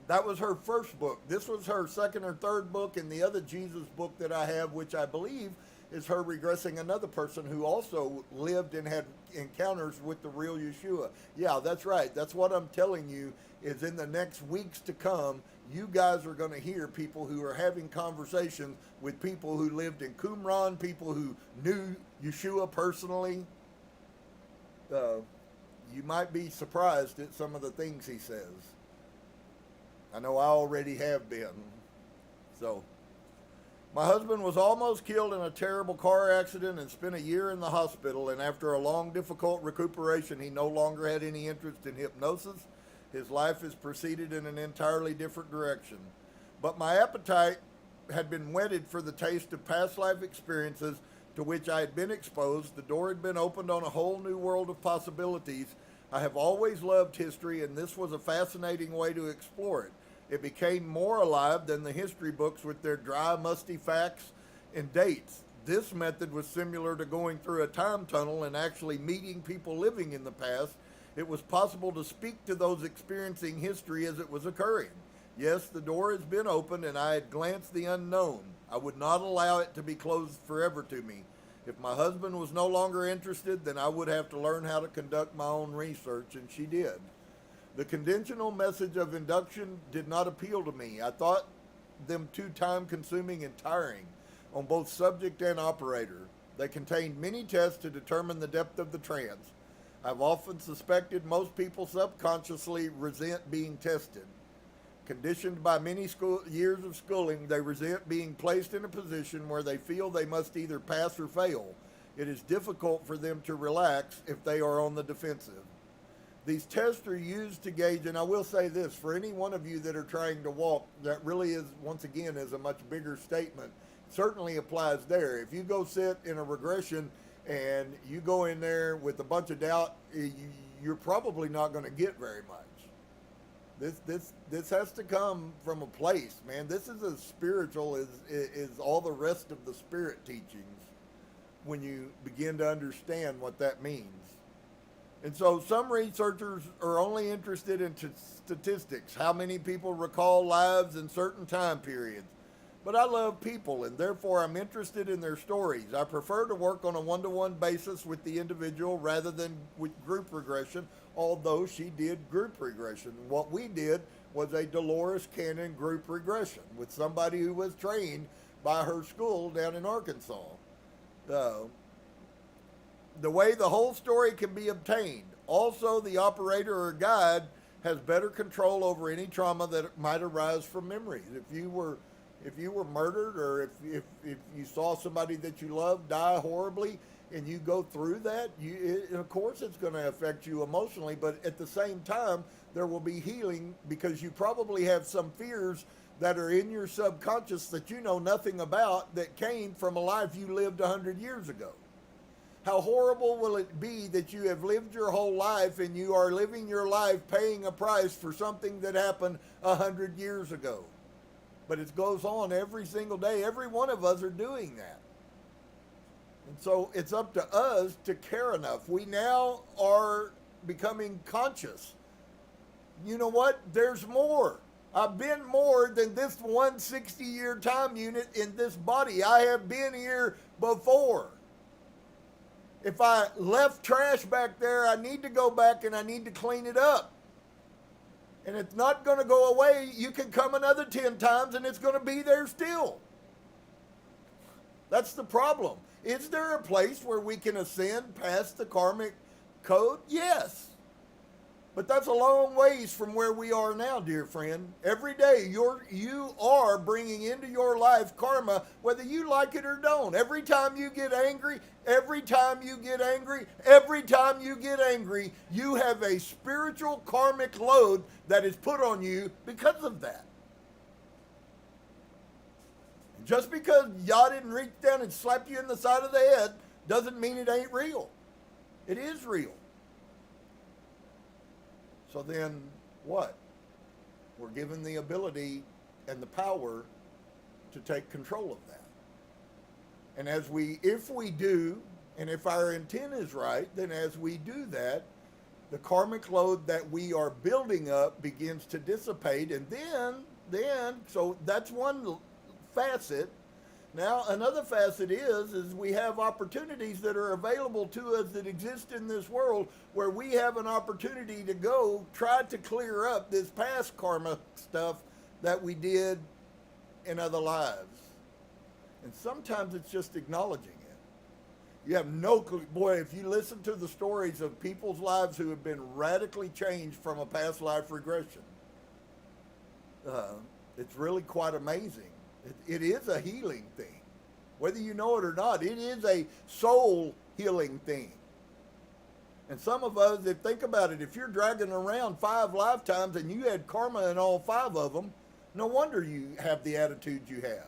that was her first book. This was her second or third book, and the other Jesus book that I have, which I believe is her regressing another person who also lived and had encounters with the real Yeshua. Yeah, that's right. That's what I'm telling you, is in the next weeks to come, you guys are going to hear people who are having conversations with people who lived in Qumran, people who knew Yeshua personally. You might be surprised at some of the things he says. I know I already have been. So, my husband was almost killed in a terrible car accident and spent a year in the hospital, and after a long, difficult recuperation, he no longer had any interest in hypnosis. His life has proceeded in an entirely different direction. But my appetite had been whetted for the taste of past life experiences to which I had been exposed. The door had been opened on a whole new world of possibilities. I have always loved history, and this was a fascinating way to explore it. It became more alive than the history books with their dry, musty facts and dates. This method was similar to going through a time tunnel and actually meeting people living in the past. It was possible to speak to those experiencing history as it was occurring. Yes, the door has been opened, and I had glanced the unknown. I would not allow it to be closed forever to me. If my husband was no longer interested, then I would have to learn how to conduct my own research, and she did. The conventional message of induction did not appeal to me. I thought them too time-consuming and tiring on both subject and operator. They contained many tests to determine the depth of the trance. I've often suspected most people subconsciously resent being tested. Conditioned by many years of schooling, they resent being placed in a position where they feel they must either pass or fail. It is difficult for them to relax if they are on the defensive. These tests are used to gauge, and I will say this, for any one of you that are trying to walk, that really is, once again, is a much bigger statement. It certainly applies there. If you go sit in a regression and you go in there with a bunch of doubt, you're probably not going to get very much. This has to come from a place, man. This is as spiritual as all the rest of the spirit teachings when you begin to understand what that means. And so some researchers are only interested in statistics, how many people recall lives in certain time periods. But I love people, and therefore I'm interested in their stories. I prefer to work on a one-to-one basis with the individual rather than with group regression, although she did group regression. What we did was a Dolores Cannon group regression with somebody who was trained by her school down in Arkansas. The way the whole story can be obtained. Also, the operator or guide has better control over any trauma that might arise from memories. If you were murdered, or if you saw somebody that you loved die horribly and you go through that, of course it's going to affect you emotionally, but at the same time, there will be healing because you probably have some fears that are in your subconscious that you know nothing about that came from a life you lived 100 years ago. How horrible will it be that you have lived your whole life and you are living your life paying a price for something that happened 100 years ago? But it goes on every single day. Every one of us are doing that. And so it's up to us to care enough. We now are becoming conscious. You know what? There's more. I've been more than this 160-year time unit in this body. I have been here before. If I left trash back there, I need to go back and I need to clean it up. And it's not going to go away. You can come another 10 times and it's going to be there still. That's the problem. Is there a place where we can ascend past the karmic code? Yes. But that's a long ways from where we are now, dear friend. Every day you are bringing into your life karma, whether you like it or don't. Every time you get angry, every time you get angry, every time you get angry, you have a spiritual karmic load that is put on you because of that. Just because y'all didn't reach down and slap you in the side of the head doesn't mean it ain't real. It is real. So then what? We're given the ability and the power to take control of that. And if we do, and if our intent is right, then as we do that, the karmic load that we are building up begins to dissipate. And then, so that's one facet. Now, another facet is we have opportunities that are available to us that exist in this world where we have an opportunity to go try to clear up this past karma stuff that we did in other lives. And sometimes it's just acknowledging it. You have no clue. Boy, if you listen to the stories of people's lives who have been radically changed from a past life regression, it's really quite amazing. It is a healing thing. Whether you know it or not, it is a soul healing thing. And some of us, think about it, if you're dragging around 5 lifetimes and you had karma in all 5 of them, no wonder you have the attitude you have.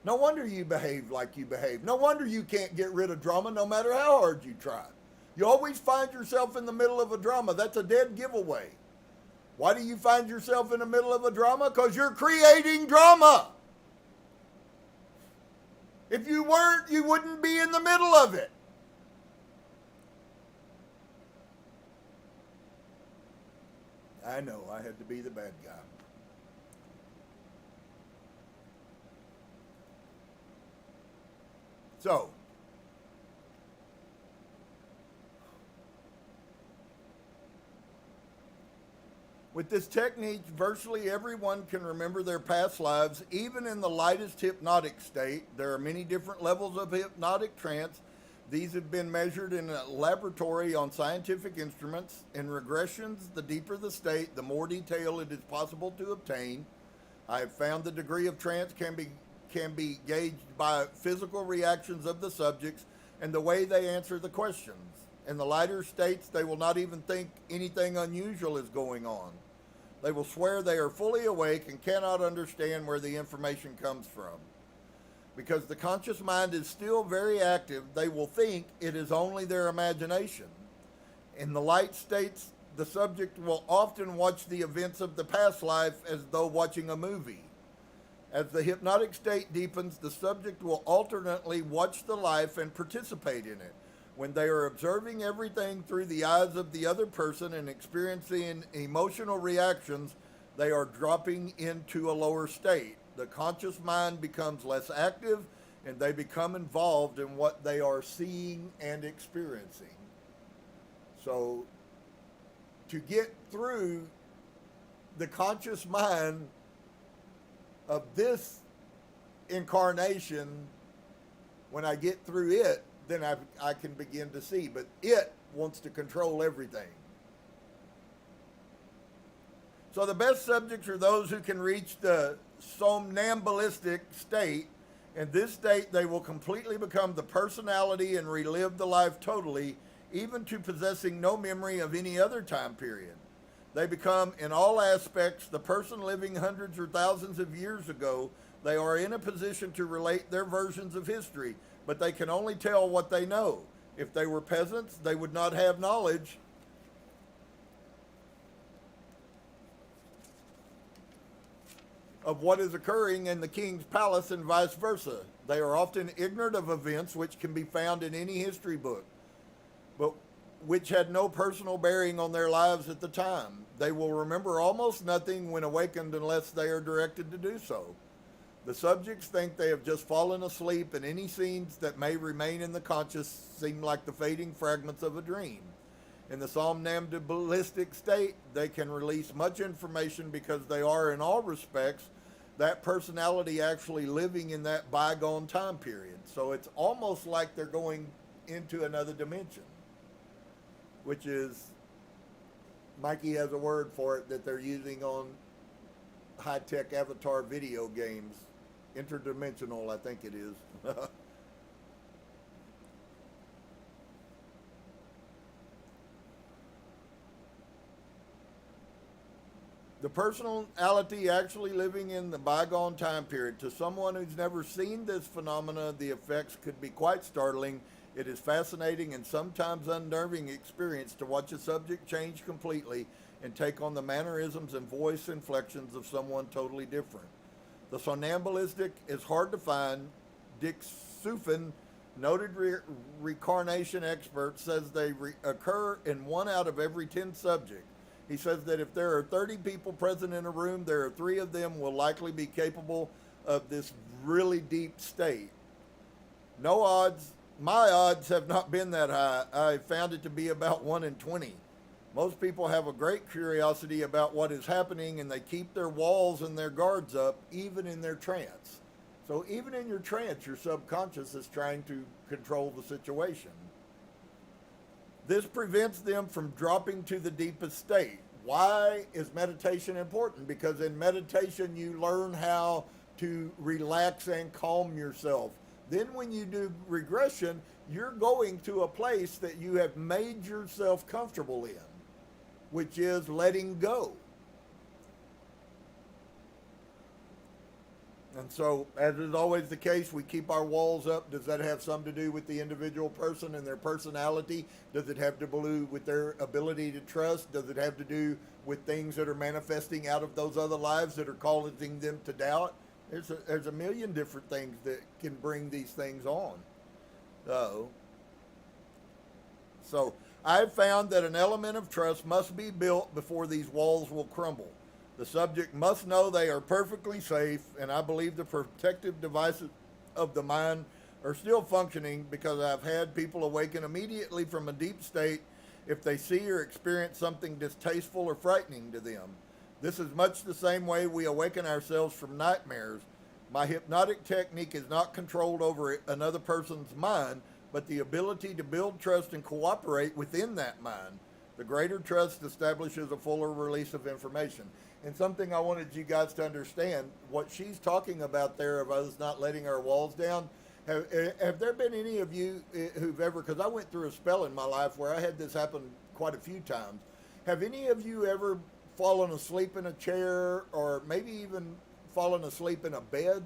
No wonder you behave like you behave. No wonder you can't get rid of drama no matter how hard you try. You always find yourself in the middle of a drama. That's a dead giveaway. Why do you find yourself in the middle of a drama? Because you're creating drama. If you weren't, you wouldn't be in the middle of it. I know, I had to be the bad guy. So, with this technique, virtually everyone can remember their past lives, even in the lightest hypnotic state. There are many different levels of hypnotic trance. These have been measured in a laboratory on scientific instruments. In regressions, the deeper the state, the more detail it is possible to obtain. I have found the degree of trance can be gauged by physical reactions of the subjects and the way they answer the questions. In the lighter states, they will not even think anything unusual is going on. They will swear they are fully awake and cannot understand where the information comes from. Because the conscious mind is still very active, they will think it is only their imagination. In the light states, the subject will often watch the events of the past life as though watching a movie. As the hypnotic state deepens, the subject will alternately watch the life and participate in it. When they are observing everything through the eyes of the other person and experiencing emotional reactions, they are dropping into a lower state. The conscious mind becomes less active and they become involved in what they are seeing and experiencing. So, to get through the conscious mind of this incarnation, when I get through it, then I can begin to see. But it wants to control everything. So the best subjects are those who can reach the somnambulistic state. In this state, they will completely become the personality and relive the life totally, even to possessing no memory of any other time period. They become, in all aspects, the person living hundreds or thousands of years ago. They are in a position to relate their versions of history, but they can only tell what they know. If they were peasants, they would not have knowledge of what is occurring in the king's palace and vice versa. They are often ignorant of events which can be found in any history book, but which had no personal bearing on their lives at the time. They will remember almost nothing when awakened unless they are directed to do so. The subjects think they have just fallen asleep, and any scenes that may remain in the conscious seem like the fading fragments of a dream. In the somnambulistic state, they can release much information because they are, in all respects, that personality actually living in that bygone time period. So it's almost like they're going into another dimension, which is Mikey has a word for it that they're using on high-tech avatar video games. Interdimensional, I think it is. The personality actually living in the bygone time period. To someone who's never seen this phenomena, the effects could be quite startling. It is fascinating and sometimes unnerving experience to watch a subject change completely and take on the mannerisms and voice inflections of someone totally different. The somnambulistic is hard to find. Dick Sufin, noted reincarnation expert, says they occur in 1 out of every 10 subjects. He says that if there are 30 people present in a room, there are 3 of them will likely be capable of this really deep state. No odds. My odds have not been that high. I found it to be about 1 in 20. Most people have a great curiosity about what is happening, and they keep their walls and their guards up, even in their trance. So even in your trance, your subconscious is trying to control the situation. This prevents them from dropping to the deepest state. Why is meditation important? Because in meditation, you learn how to relax and calm yourself. Then when you do regression, you're going to a place that you have made yourself comfortable in, which is letting go. And so, as is always the case, we keep our walls up. Does that have something to do with the individual person and their personality? Does it have to do with their ability to trust? Does it have to do with things that are manifesting out of those other lives that are causing them to doubt? There's a million different things that can bring these things on. So I've found that an element of trust must be built before these walls will crumble. The subject must know they are perfectly safe, and I believe the protective devices of the mind are still functioning, because I've had people awaken immediately from a deep state if they see or experience something distasteful or frightening to them. This is much the same way we awaken ourselves from nightmares. My hypnotic technique is not controlled over another person's mind, but the ability to build trust and cooperate within that mind. The greater trust establishes a fuller release of information. And something I wanted you guys to understand, what she's talking about there of us not letting our walls down, have there been any of you who've ever, because I went through a spell in my life where I had this happen quite a few times. Have any of you ever fallen asleep in a chair, or maybe even fallen asleep in a bed,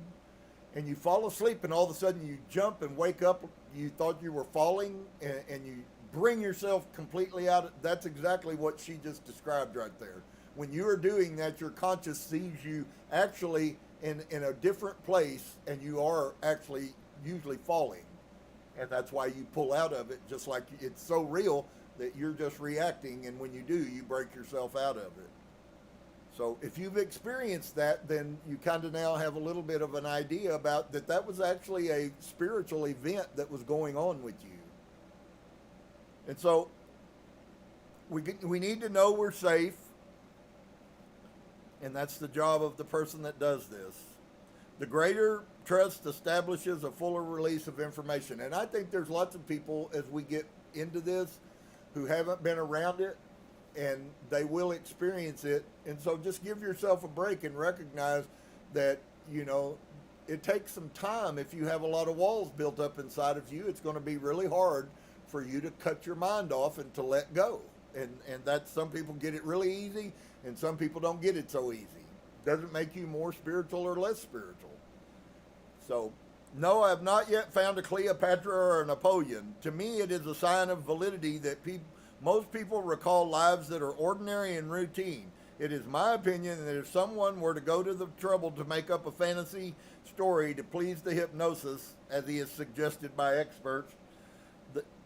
and you fall asleep and all of a sudden you jump and wake up, you thought you were falling, and you bring yourself completely out? That's exactly what she just described right there. When you are doing that, your conscious sees you actually in a different place, and you are actually usually falling. And that's why you pull out of it, just like it's so real that you're just reacting, and when you do, you break yourself out of it. So if you've experienced that, then you kind of now have a little bit of an idea about that was actually a spiritual event that was going on with you. And so we need to know we're safe. And that's the job of the person that does this. The greater trust establishes a fuller release of information. And I think there's lots of people, as we get into this, who haven't been around it, and they will experience it. And so just give yourself a break and recognize that, it takes some time. If you have a lot of walls built up inside of you, it's going to be really hard for you to cut your mind off and to let go. And that's, some people get it really easy, and some people don't get it so easy. Doesn't make you more spiritual or less spiritual. So, no, I have not yet found a Cleopatra or a Napoleon. To me, it is a sign of validity that most people recall lives that are ordinary and routine. It is my opinion that if someone were to go to the trouble to make up a fantasy story to please the hypnosis, as he is suggested by experts,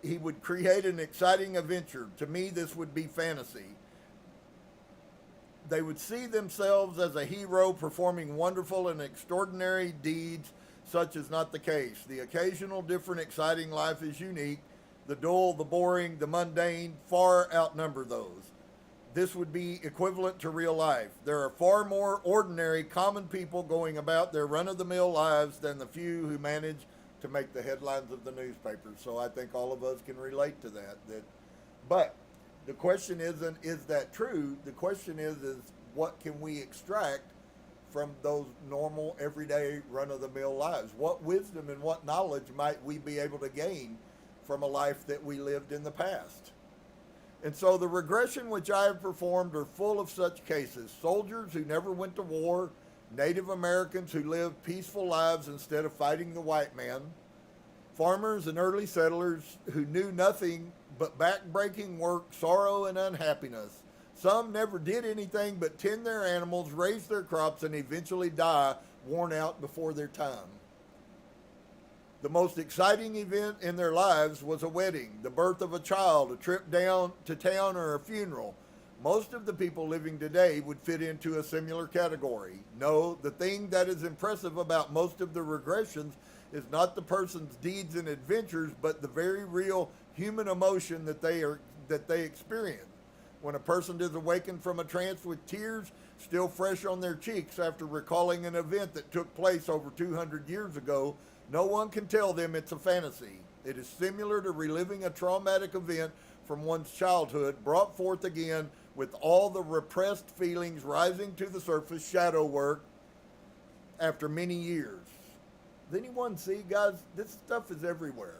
he would create an exciting adventure. To me, this would be fantasy. They would see themselves as a hero performing wonderful and extraordinary deeds. Such is not the case. The occasional different exciting life is unique. The dull, the boring, the mundane far outnumber those. This would be equivalent to real life. There are far more ordinary, common people going about their run-of-the-mill lives than the few who manage to make the headlines of the newspapers. So I think all of us can relate to that. But The question isn't, is that true? The question is what can we extract from those normal, everyday, run-of-the-mill lives? What wisdom and what knowledge might we be able to gain from a life that we lived in the past? And so the regression which I have performed are full of such cases. Soldiers who never went to war, Native Americans who lived peaceful lives instead of fighting the white man, farmers and early settlers who knew nothing but back-breaking work, sorrow, and unhappiness. Some never did anything but tend their animals, raise their crops, and eventually die worn out before their time. The most exciting event in their lives was a wedding, the birth of a child, a trip down to town, or a funeral. Most of the people living today would fit into a similar category. No, the thing that is impressive about most of the regressions is not the person's deeds and adventures, but the very real human emotion that they experience. When a person is awakened from a trance with tears still fresh on their cheeks after recalling an event that took place over 200 years ago, no one can tell them it's a fantasy. It is similar to reliving a traumatic event from one's childhood, brought forth again with all the repressed feelings rising to the surface, shadow work, after many years. Does anyone see, guys, this stuff is everywhere.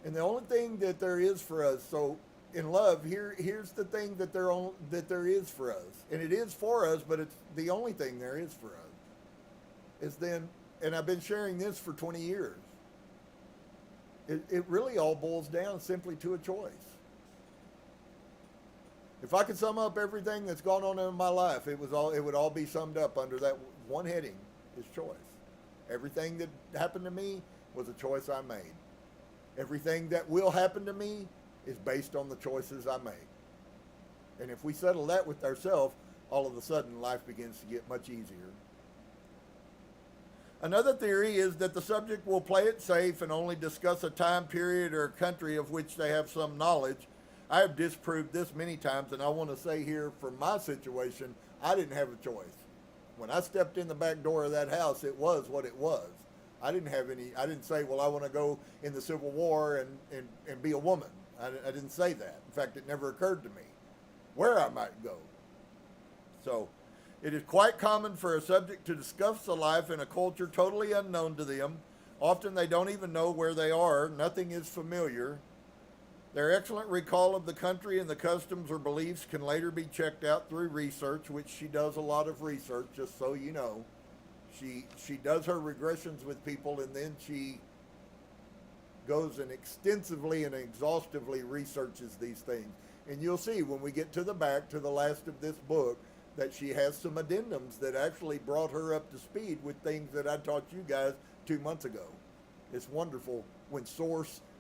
And the only thing that there is for us, so in love, here's the thing that there is for us. And it is for us, but it's the only thing there is for us. Is then, and I've been sharing this for 20 years. It really all boils down simply to a choice. If I could sum up everything that's gone on in my life, it would all be summed up under that one heading, is choice. Everything that happened to me was a choice I made. Everything that will happen to me is based on the choices I make. And if we settle that with ourselves, all of a sudden life begins to get much easier. Another theory is that the subject will play it safe and only discuss a time period or a country of which they have some knowledge. I have disproved this many times, and I want to say here, for my situation, I didn't have a choice. When I stepped in the back door of that house, it was what it was. I didn't say, well, I want to go in the Civil War and be a woman. I didn't say that. In fact, it never occurred to me where I might go. So it is quite common for a subject to discuss a life in a culture totally unknown to them. Often they don't even know where they are. Nothing is familiar. Their excellent recall of the country and the customs or beliefs can later be checked out through research, which she does a lot of research, just so you know. She does her regressions with people, and then she goes and extensively and exhaustively researches these things. And you'll see when we get to the back, to the last of this book, that she has some addendums that actually brought her up to speed with things that I taught you guys 2 months ago. It's wonderful when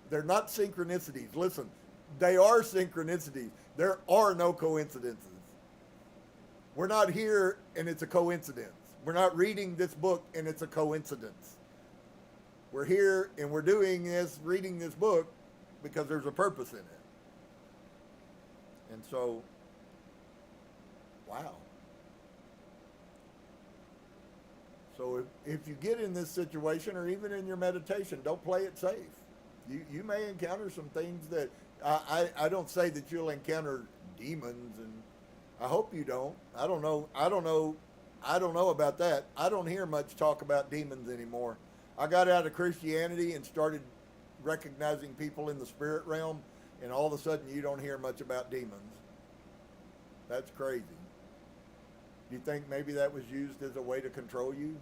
they're not synchronicities. Listen, they are synchronicities. There are no coincidences. We're not here and it's a coincidence. We're not reading this book and it's a coincidence. We're here and we're reading this book because there's a purpose in it. And so, wow. So if you get in this situation, or even in your meditation, don't play it safe. You may encounter some things that, I don't say that you'll encounter demons, and I hope you don't. I don't know about that. I don't hear much talk about demons anymore. I got out of Christianity and started recognizing people in the spirit realm, and all of a sudden you don't hear much about demons. That's crazy. Do you think maybe that was used as a way to control you?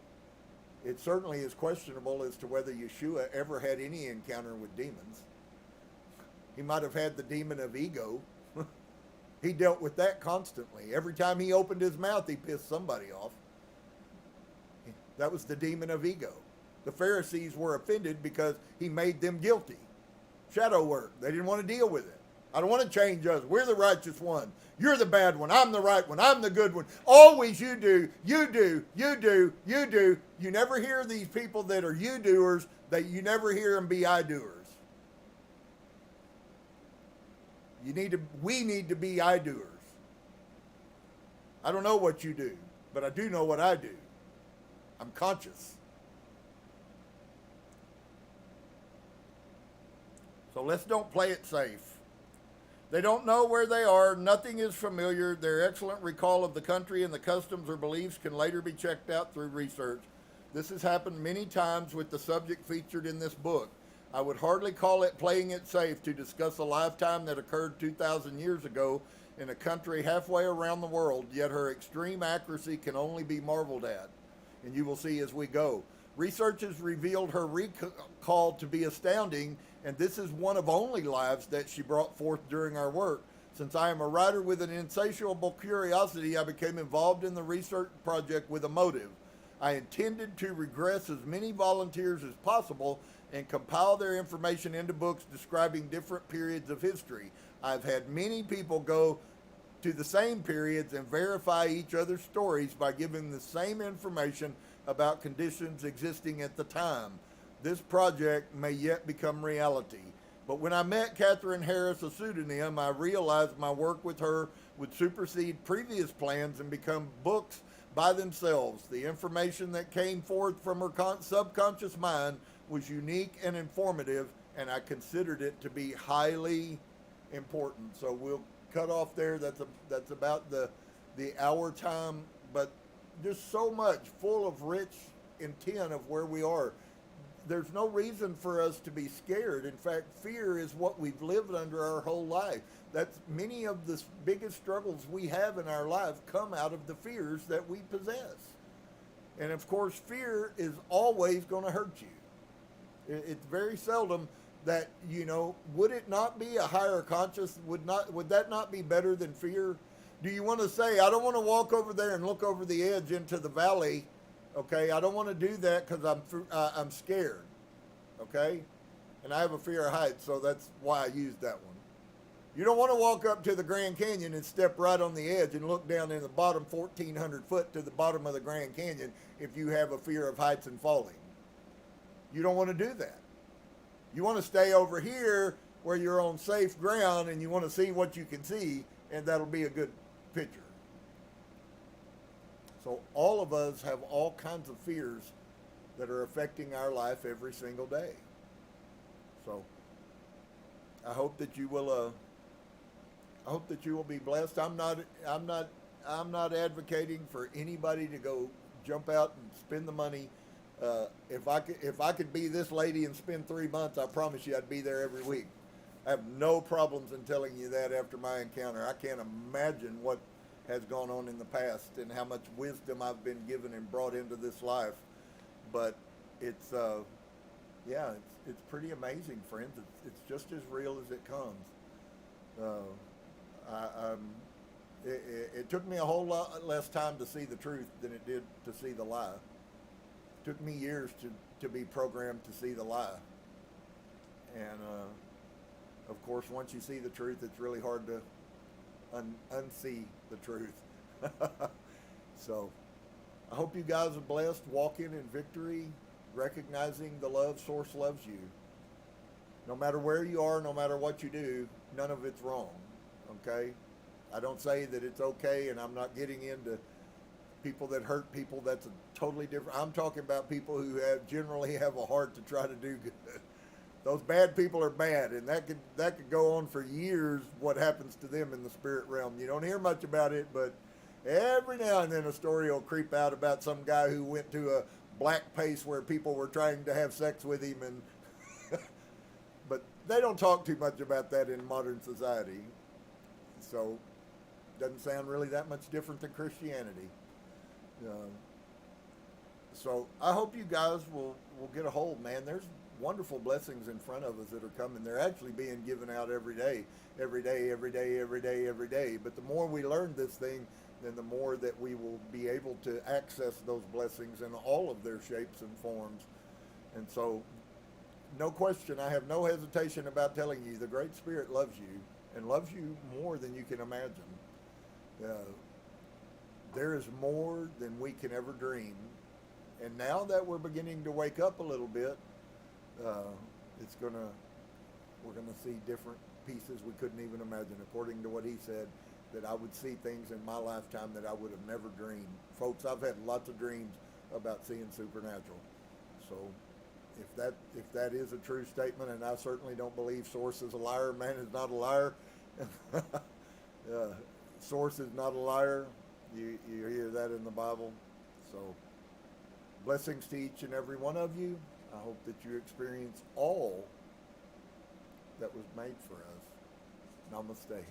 It certainly is questionable as to whether Yeshua ever had any encounter with demons. He might have had the demon of ego. He dealt with that constantly. Every time he opened his mouth, he pissed somebody off. That was the demon of ego. The Pharisees were offended because he made them guilty. Shadow work. They didn't want to deal with it. I don't want to change us. We're the righteous one. You're the bad one. I'm the right one. I'm the good one. Always you do, you do, you do, you do. You never hear these people that are you-doers, that you never hear them be I-doers. We need to be I-doers. I don't know what you do, but I do know what I do. I'm conscious. So let's don't play it safe. They don't know where they are. Nothing is familiar. Their excellent recall of the country and the customs or beliefs can later be checked out through research. This has happened many times with the subject featured in this book. I would hardly call it playing it safe to discuss a lifetime that occurred 2,000 years ago in a country halfway around the world, yet her extreme accuracy can only be marveled at. And you will see as we go. Research has revealed her recall to be astounding, and this is one of only lives that she brought forth during our work. Since I am a writer with an insatiable curiosity, I became involved in the research project with a motive. I intended to regress as many volunteers as possible and compile their information into books describing different periods of history. I've had many people go to the same periods and verify each other's stories by giving the same information about conditions existing at the time. This project may yet become reality. But when I met Catherine Harris, a pseudonym, I realized my work with her would supersede previous plans and become books by themselves. The information that came forth from her subconscious mind was unique and informative, and I considered it to be highly important. So we'll cut off there. That's about the hour time, but just so much full of rich intent of where we are. There's no reason for us to be scared. In fact, fear is what we've lived under our whole life. That's many of the biggest struggles we have in our life come out of the fears that we possess. And of course, fear is always going to hurt you. It's very seldom that, would it not be a higher conscious? Would that not be better than fear? Do you want to say, I don't want to walk over there and look over the edge into the valley? Okay, I don't want to do that because I'm scared. Okay, and I have a fear of heights, so that's why I used that one. You don't want to walk up to the Grand Canyon and step right on the edge and look down in the bottom 1,400 foot to the bottom of the Grand Canyon if you have a fear of heights and falling. You don't want to do that. You want to stay over here where you're on safe ground and you want to see what you can see, and that'll be a good picture. So all of us have all kinds of fears that are affecting our life every single day. So I hope that you will. I hope that you will be blessed. I'm not advocating for anybody to go jump out and spend the money. If I could be this lady and spend 3 months, I promise you I'd be there every week. I have no problems in telling you that after my encounter. I can't imagine what has gone on in the past and how much wisdom I've been given and brought into this life. But it's pretty amazing, friends. It's just as real as it comes. It took me a whole lot less time to see the truth than it did to see the lie. It took me years to be programmed to see the lie. And of course, once you see the truth, it's really hard to unsee the truth. So I hope you guys are blessed, walking in victory, recognizing the love source loves you. No matter where you are, no matter what you do, none of it's wrong. Okay? I don't say that it's okay, and I'm not getting into people that hurt people. That's a totally different. I'm talking about people who generally have a heart to try to do good. Those bad people are bad, and that could go on for years, what happens to them in the spirit realm. You don't hear much about it, but every now and then a story will creep out about some guy who went to a black place where people were trying to have sex with him, and but they don't talk too much about that in modern society. So doesn't sound really that much different than Christianity. So I hope you guys will get a hold, man. There's wonderful blessings in front of us that are coming. They're actually being given out every day. But the more we learn this thing, then the more that we will be able to access those blessings in all of their shapes and forms. And so, no question, I have no hesitation about telling you the Great Spirit loves you, and loves you more than you can imagine. There is more than we can ever dream. And now that we're beginning to wake up a little bit, we're gonna see different pieces we couldn't even imagine. According to what he said, that I would see things in my lifetime that I would have never dreamed. Folks, I've had lots of dreams about seeing supernatural. So if that is a true statement, and I certainly don't believe Source is a liar, man is not a liar, Source is not a liar. You hear that in the Bible. So blessings to each and every one of you. I hope that you experience all that was made for us. Namaste.